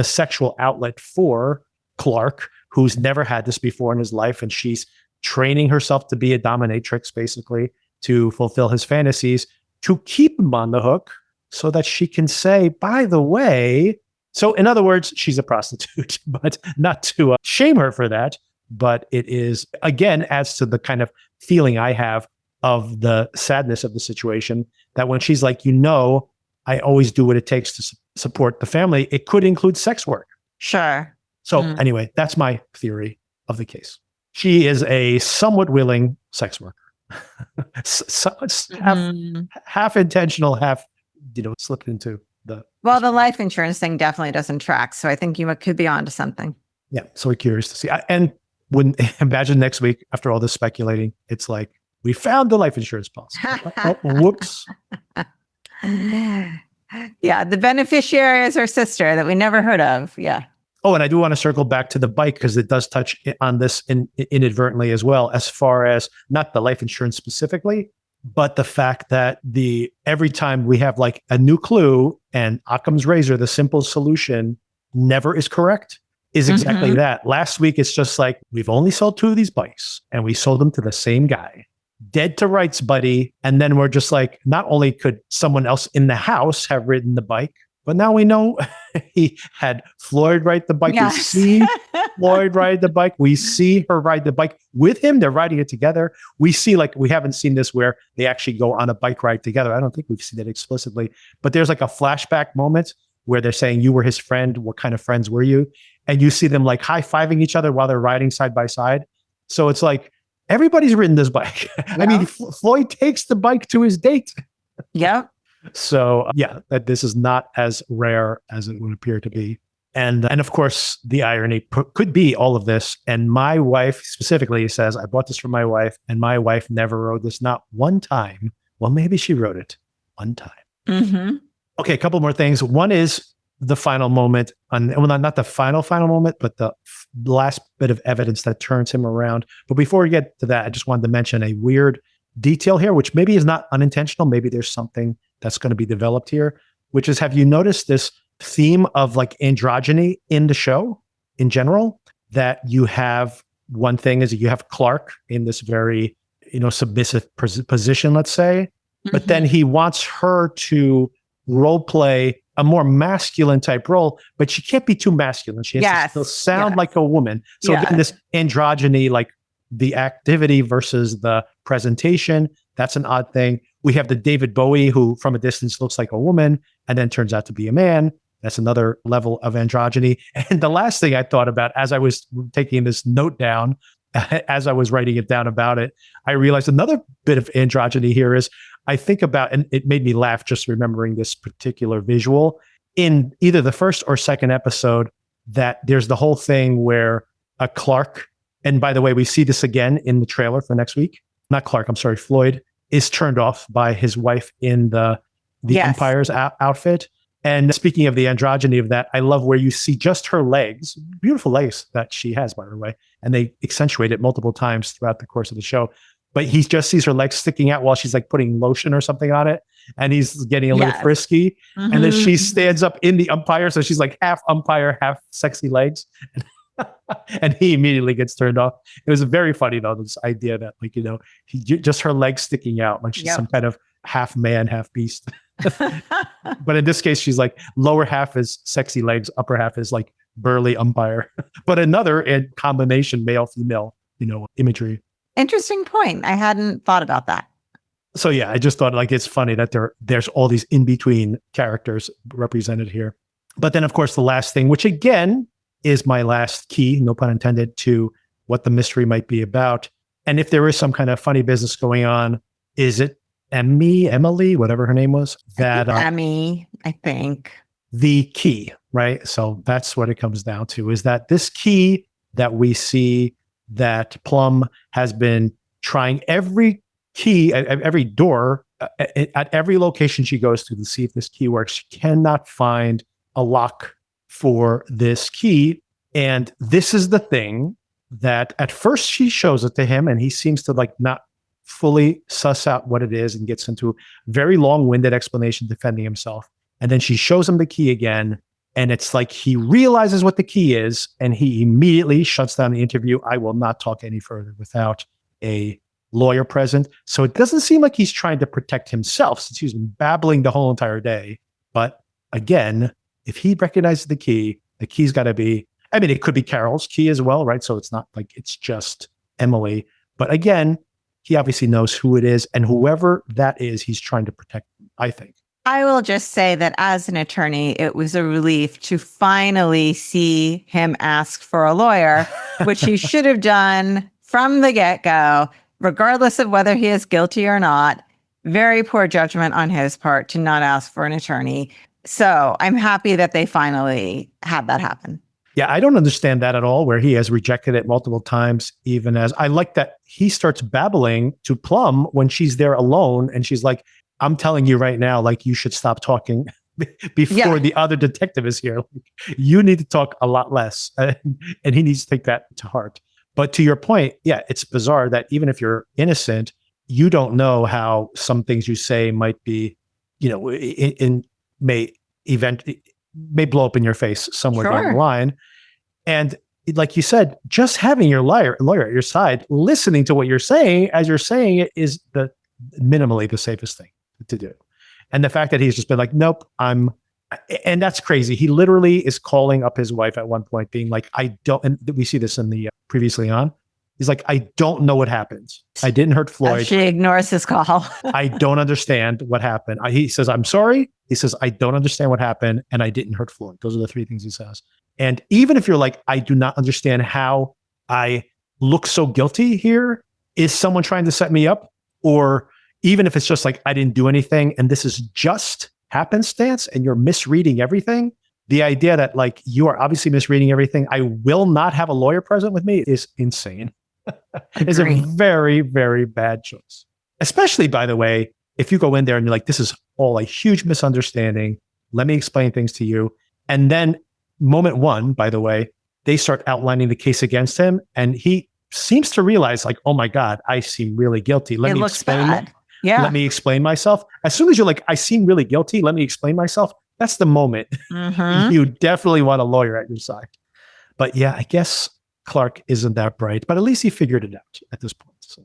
sexual outlet for Clark, who's never had this before in his life. And she's training herself to be a dominatrix, basically, to fulfill his fantasies, to keep him on the hook so that she can say, by the way, so in other words, she's a prostitute, but not to shame her for that. But it is, again, adds to the kind of feeling I have of the sadness of the situation, that when she's like, I always do what it takes to support the family, it could include sex work. Sure. So anyway, that's my theory of the case. She is a somewhat willing sex worker. Half intentional, half, slipped into the... Well, the life insurance thing definitely doesn't track. So I think you could be onto something. Yeah. So we're curious to see. And imagine next week, after all this speculating, it's like, we found the life insurance policy. Whoops. Yeah. The beneficiary is her sister that we never heard of. Yeah. Oh, and I do want to circle back to the bike because it does touch on this inadvertently as well, as far as not the life insurance specifically, but the fact that every time we have like a new clue, and Occam's razor, the simple solution never is correct, is exactly that. Last week, it's just like, we've only sold 2 of these bikes and we sold them to the same guy. Dead to rights, buddy. And then we're just like, not only could someone else in the house have ridden the bike, but now we know he had Floyd ride the bike. Yes. We see Floyd ride the bike. We see her ride the bike with him. They're riding it together. We see, like, we haven't seen this where they actually go on a bike ride together. I don't think we've seen it explicitly, but there's like a flashback moment where they're saying, you were his friend. What kind of friends were you? And you see them like high-fiving each other while they're riding side by side. So it's like, everybody's ridden this bike. Yeah. I mean, Floyd takes the bike to his date. Yeah. So that this is not as rare as it would appear to be. And of course, the irony could be all of this. And my wife specifically says, I bought this for my wife, and my wife never wrote this, not one time. Well, maybe she wrote it one time. Mm-hmm. Okay, a couple more things. One is the final moment, not the final moment, but the last bit of evidence that turns him around. But before we get to that, I just wanted to mention a weird detail here, which maybe is not unintentional. Maybe there's something that's going to be developed here, which is, have you noticed this theme of like androgyny in the show in general? That you have, one thing is you have Clark in this very, submissive position, let's say, but then he wants her to role play a more masculine type role, but she can't be too masculine. She has to still sound like a woman. So again, this androgyny, like the activity versus the presentation, that's an odd thing. We have the David Bowie, who from a distance looks like a woman and then turns out to be a man. That's another level of androgyny. And the last thing I thought about as I was taking this note down, as I was writing it down about it, I realized another bit of androgyny here is, I think about, and it made me laugh just remembering this particular visual in either the first or second episode, that there's the whole thing where a Clark, and by the way, we see this again in the trailer for next week. Not Clark, I'm sorry, Floyd is turned off by his wife in the Empire's outfit. And speaking of the androgyny of that, I love where you see just her legs, beautiful legs that she has, by the way, and they accentuate it multiple times throughout the course of the show. But he just sees her legs sticking out while she's like putting lotion or something on it. And he's getting a little frisky. Mm-hmm. And then she stands up in the umpire. So she's like half umpire, half sexy legs. And he immediately gets turned off. It was very funny, though, this idea that, like, just her legs sticking out, like she's some kind of half man, half beast. But in this case, she's like lower half is sexy legs, upper half is like burly umpire. But another combination male, female, imagery. Interesting point. I hadn't thought about that. So yeah, I just thought like it's funny that there's all these in-between characters represented here. But then of course the last thing, which again is my last key, no pun intended, to what the mystery might be about. And if there is some kind of funny business going on, is it Emily, whatever her name was? Emmy, I think. The key, right? So that's what it comes down to, is that this key that we see that Plum has been trying every key at every door at every location she goes to see if this key works. She cannot find a lock for this key. And this is the thing that at first she shows it to him and he seems to like not fully suss out what it is and gets into a very long-winded explanation defending himself. And then she shows him the key again. And it's like he realizes what the key is and he immediately shuts down the interview. I will not talk any further without a lawyer present. So it doesn't seem like he's trying to protect himself since he's been babbling the whole entire day. But again, if he recognizes the key's got to be, I mean, it could be Carol's key as well, right? So it's not like it's just Emily. But again, he obviously knows who it is. And whoever that is, he's trying to protect, I think. I will just say that as an attorney, it was a relief to finally see him ask for a lawyer, which he should have done from the get-go, regardless of whether he is guilty or not. Very poor judgment on his part to not ask for an attorney. So I'm happy that they finally had that happen. Yeah, I don't understand that at all, where he has rejected it multiple times, even as I like that he starts babbling to Plum when she's there alone. And she's like, I'm telling you right now, like, you should stop talking before the other detective is here. Like, you need to talk a lot less. And he needs to take that to heart. But to your point, yeah, it's bizarre that even if you're innocent, you don't know how some things you say might be, you know, may blow up in your face somewhere down the line. And like you said, just having your lawyer at your side, listening to what you're saying as you're saying it is minimally the safest thing to do. And the fact that he's just been like, nope, and that's crazy. He literally is calling up his wife at one point being like, I don't, and we see this in the previously on. He's like, I don't know what happened. I didn't hurt Floyd. She ignores his call. I don't understand what happened. He says, I'm sorry. He says, I don't understand what happened. And I didn't hurt Floyd. Those are the three things he says. And even if you're like, I do not understand how I look so guilty here. Is someone trying to set me up? Or even if it's just like, I didn't do anything and this is just happenstance and you're misreading everything. The idea that like, you are obviously misreading everything. I will not have a lawyer present with me is insane. It's a very, very bad choice. Especially, by the way, if you go in there and you're like, this is all a huge misunderstanding. Let me explain things to you. And then moment one, by the way, they start outlining the case against him. And he seems to realize like, oh my God, I seem really guilty. Let me explain myself. As soon as you're like, I seem really guilty. Let me explain myself. That's the moment. You definitely want a lawyer at your side. But yeah, I guess Clark isn't that bright, but at least he figured it out at this point. So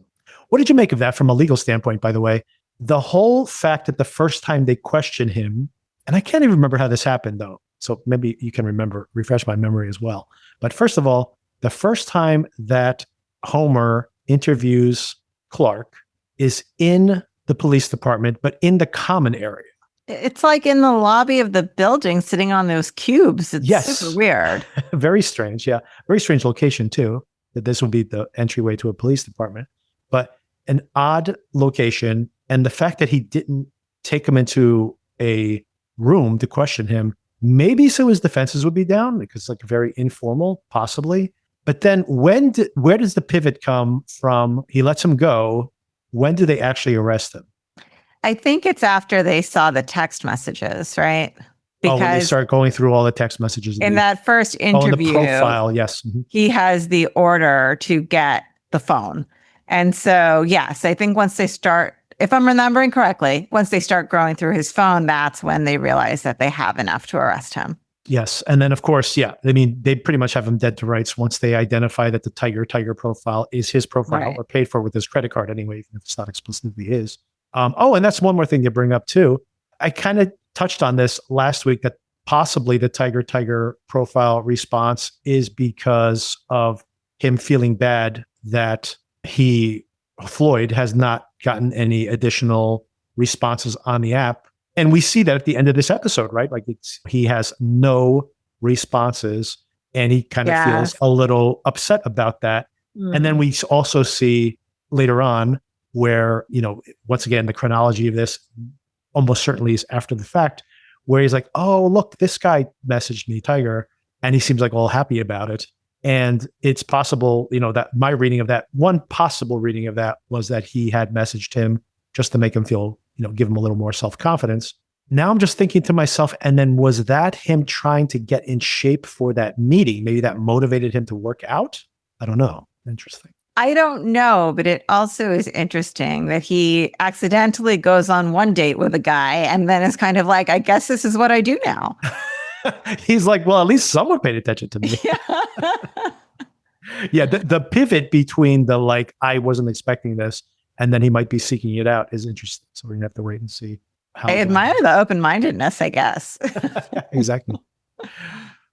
what did you make of that from a legal standpoint, by the way? The whole fact that the first time they question him, and I can't even remember how this happened though. So maybe you can refresh my memory as well. But first of all, the first time that Homer interviews Clark is in the police department, but in the common area. It's like in the lobby of the building, sitting on those cubes. It's super weird. Very strange. Yeah. Very strange location too, that this would be the entryway to a police department, but an odd location. And the fact that he didn't take him into a room to question him, maybe so his defenses would be down because it's like very informal, possibly. But then where does the pivot come from? He lets him go. When do they actually arrest him? I think it's after they saw the text messages, right? Because when they start going through all the text messages. In that first interview, in the profile, yes. He has the order to get the phone. And so, yes, I think once they start, if I'm remembering correctly, once they start going through his phone, that's when they realize that they have enough to arrest him. Yes. And then, of course, yeah, I mean, they pretty much have him dead to rights once they identify that the Tiger profile is his profile or paid for with his credit card anyway, even if it's not explicitly his. And that's one more thing to bring up too. I kind of touched on this last week that possibly the Tiger profile response is because of him feeling bad that Floyd has not gotten any additional responses on the app. And we see that at the end of this episode, right? Like he has no responses and he kind of feels a little upset about that. And then we also see later on where, you know, once again, the chronology of this almost certainly is after the fact, where he's like, oh, look, this guy messaged me, Tiger, and he seems like all happy about it. And it's possible, you know, that my reading of that, one possible reading of that was that he had messaged him just to make him feel, you know, give him a little more self-confidence. now I'm just thinking to myself, and then was that him trying to get in shape for that meeting? Maybe that motivated him to work out? I don't know. Interesting. I don't know, but it also is interesting that he accidentally goes on one date with a guy and then is kind of like, I guess this is what I do now. He's like, well, at least someone paid attention to me. Yeah, the pivot between the like, I wasn't expecting this, and then he might be seeking it out is interesting. So we're going to have to wait and see. I admire the open-mindedness, I guess. Yeah, exactly.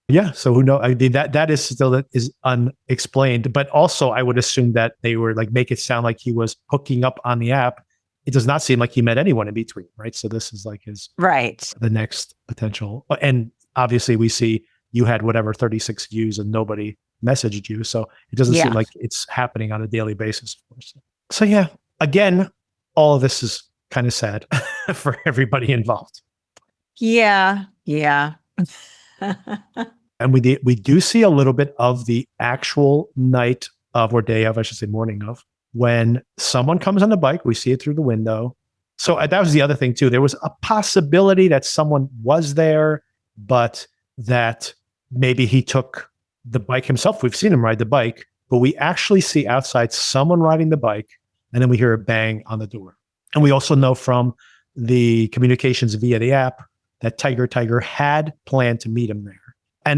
Yeah. So who knows? I mean, that is still that is unexplained. But also, I would assume that they were like make it sound like he was hooking up on the app. It does not seem like he met anyone in between, right? So this is like his the next potential. And obviously, we see you had whatever 36 views and nobody messaged you, so it doesn't seem like it's happening on a daily basis, of course. So yeah, again, all of this is kind of sad for everybody involved. Yeah. And we do see a little bit of the actual night of, or day of, I should say morning of, when someone comes on the bike. We see it through the window. So that was the other thing too. There was a possibility that someone was there, but that maybe he took the bike himself. We've seen him ride the bike, but we actually see outside someone riding the bike, and then we hear a bang on the door. And we also know from the communications via the app that Tiger had planned to meet him there.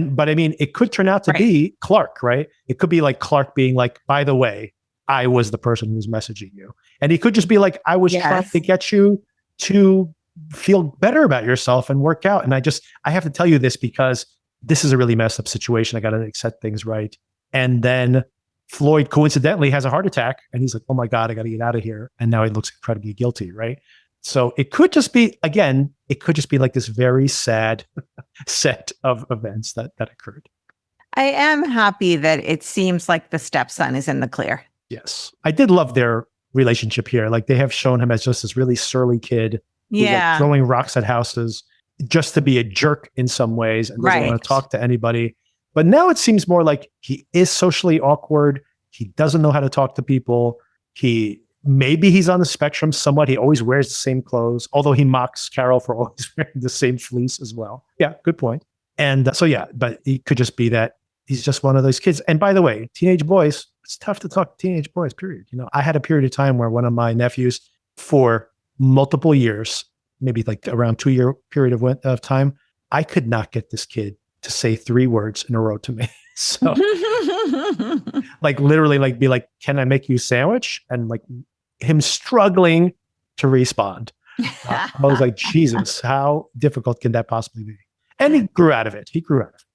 But I mean, it could turn out to be Clark, right? It could be like Clark being like, by the way, I was the person who was messaging you. And he could just be like, I was trying to get you to feel better about yourself and work out. And I have to tell you this because this is a really messed up situation. I got to set things right. And then Floyd coincidentally has a heart attack and he's like, oh my God, I got to get out of here. And now he looks incredibly guilty, right? So it could just be, again, like this very sad set of events that occurred. I am happy that it seems like the stepson is in the clear. Yes. I did love their relationship here. Like they have shown him as just this really surly kid who's like throwing rocks at houses just to be a jerk in some ways and doesn't want to talk to anybody. But now it seems more like he is socially awkward. He doesn't know how to talk to people. Maybe he's on the spectrum somewhat. He always wears the same clothes, although he mocks Carol for always wearing the same fleece as well. Yeah, good point. And but it could just be that he's just one of those kids. And by the way, teenage boys, it's tough to talk to teenage boys, period. I had a period of time where one of my nephews for multiple years, maybe like around 2-year period of time, I could not get this kid to say 3 words in a row to me. So like literally like be like, can I make you a sandwich? And like him struggling to respond. I was like, Jesus, how difficult can that possibly be? And he grew out of it.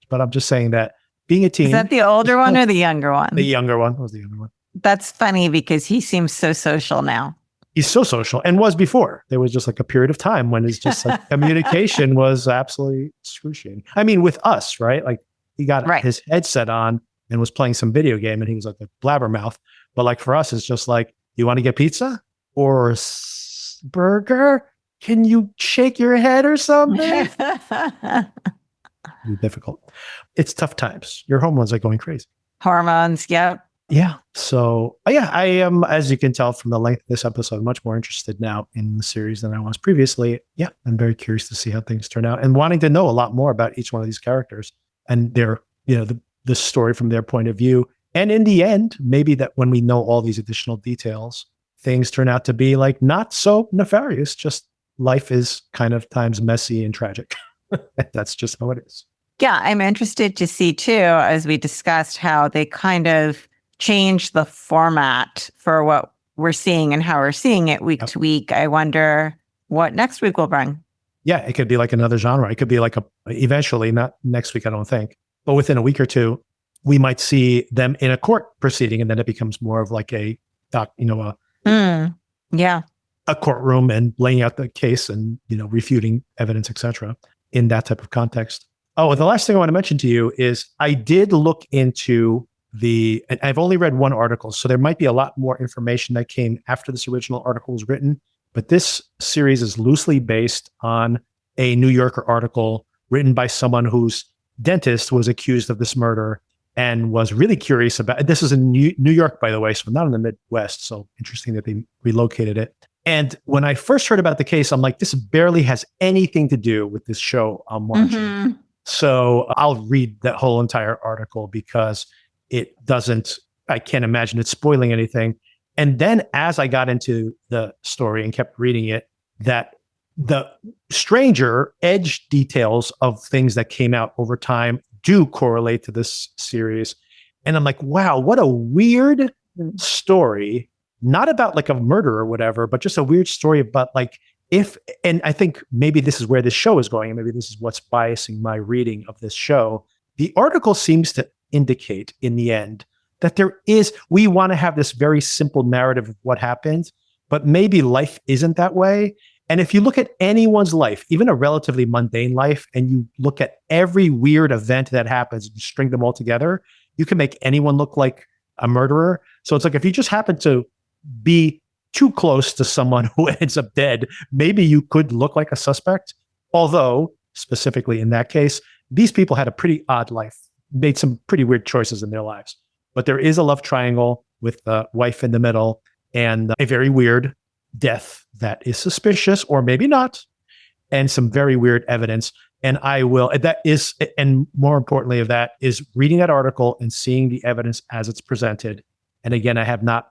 But I'm just saying that being a teen. Is that the older one or the younger one? The younger one was the younger one. That's funny because he seems so social now. He's so social and was before. There was just like a period of time when it's just like communication was absolutely excruciating. I mean, with us, right? Like he got his headset on and was playing some video game and he was like a blabbermouth. But like for us, it's just like, you want to get pizza or burger? Can you shake your head or something? Difficult. It's tough times. Your hormones are going crazy. Hormones, yep. Yeah. So, I am, as you can tell from the length of this episode, much more interested now in the series than I was previously. Yeah. I'm very curious to see how things turn out and wanting to know a lot more about each one of these characters and their, the story from their point of view. And in the end, maybe that when we know all these additional details, things turn out to be like not so nefarious. Just life is kind of times messy and tragic. That's just how it is. Yeah. I'm interested to see too, as we discussed, how they kind of change the format for what we're seeing and how we're seeing it week to week. I wonder what next week will bring. Yeah, it could be like another genre. It could be like eventually, not next week, I don't think, but within a week or two, we might see them in a court proceeding, and then it becomes more of like a courtroom and laying out the case and refuting evidence, etc. in that type of context. Oh, and the last thing I want to mention to you is I did look into and I've only read one article, so there might be a lot more information that came after this original article was written. But this series is loosely based on a New Yorker article written by someone whose dentist was accused of this murder and was really curious about it. This is in New York, by the way, so not in the Midwest. So interesting that they relocated it. And when I first heard about the case, I'm like, this barely has anything to do with this show I'm watching. Mm-hmm. So I'll read that whole entire article because I can't imagine it spoiling anything. And then as I got into the story and kept reading it, that the stranger edge details of things that came out over time do correlate to this series. And I'm like, wow, what a weird story. Not about like a murder or whatever, but just a weird story about like and I think maybe this is where this show is going, and maybe this is what's biasing my reading of this show. The article seems to indicate in the end that we want to have this very simple narrative of what happened, but maybe life isn't that way. And if you look at anyone's life, even a relatively mundane life, and you look at every weird event that happens and string them all together, you can make anyone look like a murderer. So it's like, if you just happen to be too close to someone who ends up dead, maybe you could look like a suspect. Although, specifically in that case, these people had a pretty odd life, made some pretty weird choices in their lives. But there is a love triangle with the wife in the middle and a very weird death that is suspicious, or maybe not, and some very weird evidence. And and more importantly of that is reading that article and seeing the evidence as it's presented. And again, I have not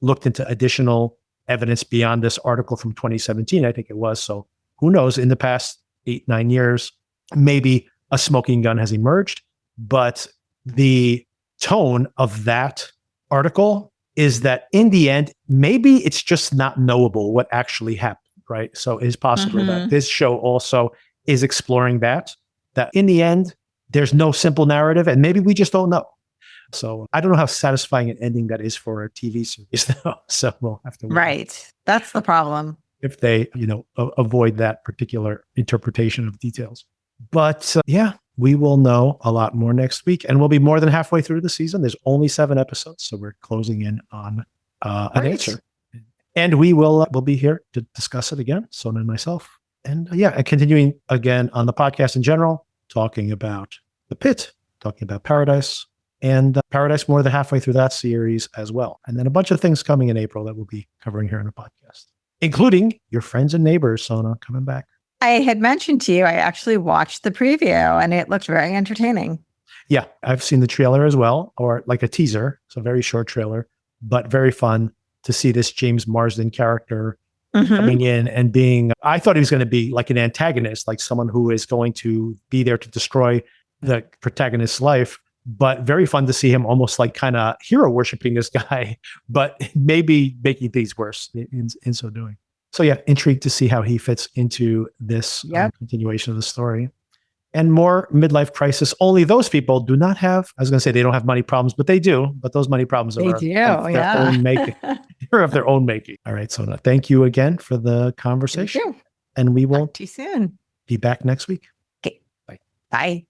looked into additional evidence beyond this article from 2017, I think it was. So who knows, in the past 8-9 years, maybe a smoking gun has emerged. But the tone of that article is that in the end, maybe it's just not knowable what actually happened, right? So it's possible that this show also is exploring that in the end, there's no simple narrative, and maybe we just don't know. So I don't know how satisfying an ending that is for a TV series, though. So we'll have to. Right. That's the problem. If they, avoid that particular interpretation of details. But we will know a lot more next week, and we'll be more than halfway through the season. There's only 7 episodes, so we're closing in on an answer. And we'll be here to discuss it again, Sona and myself. And and continuing again on the podcast in general, talking about The Pit, talking about Paradise, and Paradise more than halfway through that series as well. And then a bunch of things coming in April that we'll be covering here in the podcast, including Your Friends and Neighbors, Sona, coming back. I had mentioned to you, I actually watched the preview and it looked very entertaining. Yeah, I've seen the trailer as well, or like a teaser. It's a very short trailer, but very fun to see this James Marsden character coming in and I thought he was going to be like an antagonist, like someone who is going to be there to destroy the protagonist's life. But very fun to see him almost like kind of hero worshiping this guy, but maybe making things worse in so doing. So intrigued to see how he fits into this continuation of the story. And more midlife crisis. Only those people do not have, I was going to say they don't have money problems, but they do. But those money problems are their own making. They're of their own making. All right, Sona, thank you again for the conversation. Thank you. And we will talk to you soon. Be back next week. Okay. Bye. Bye.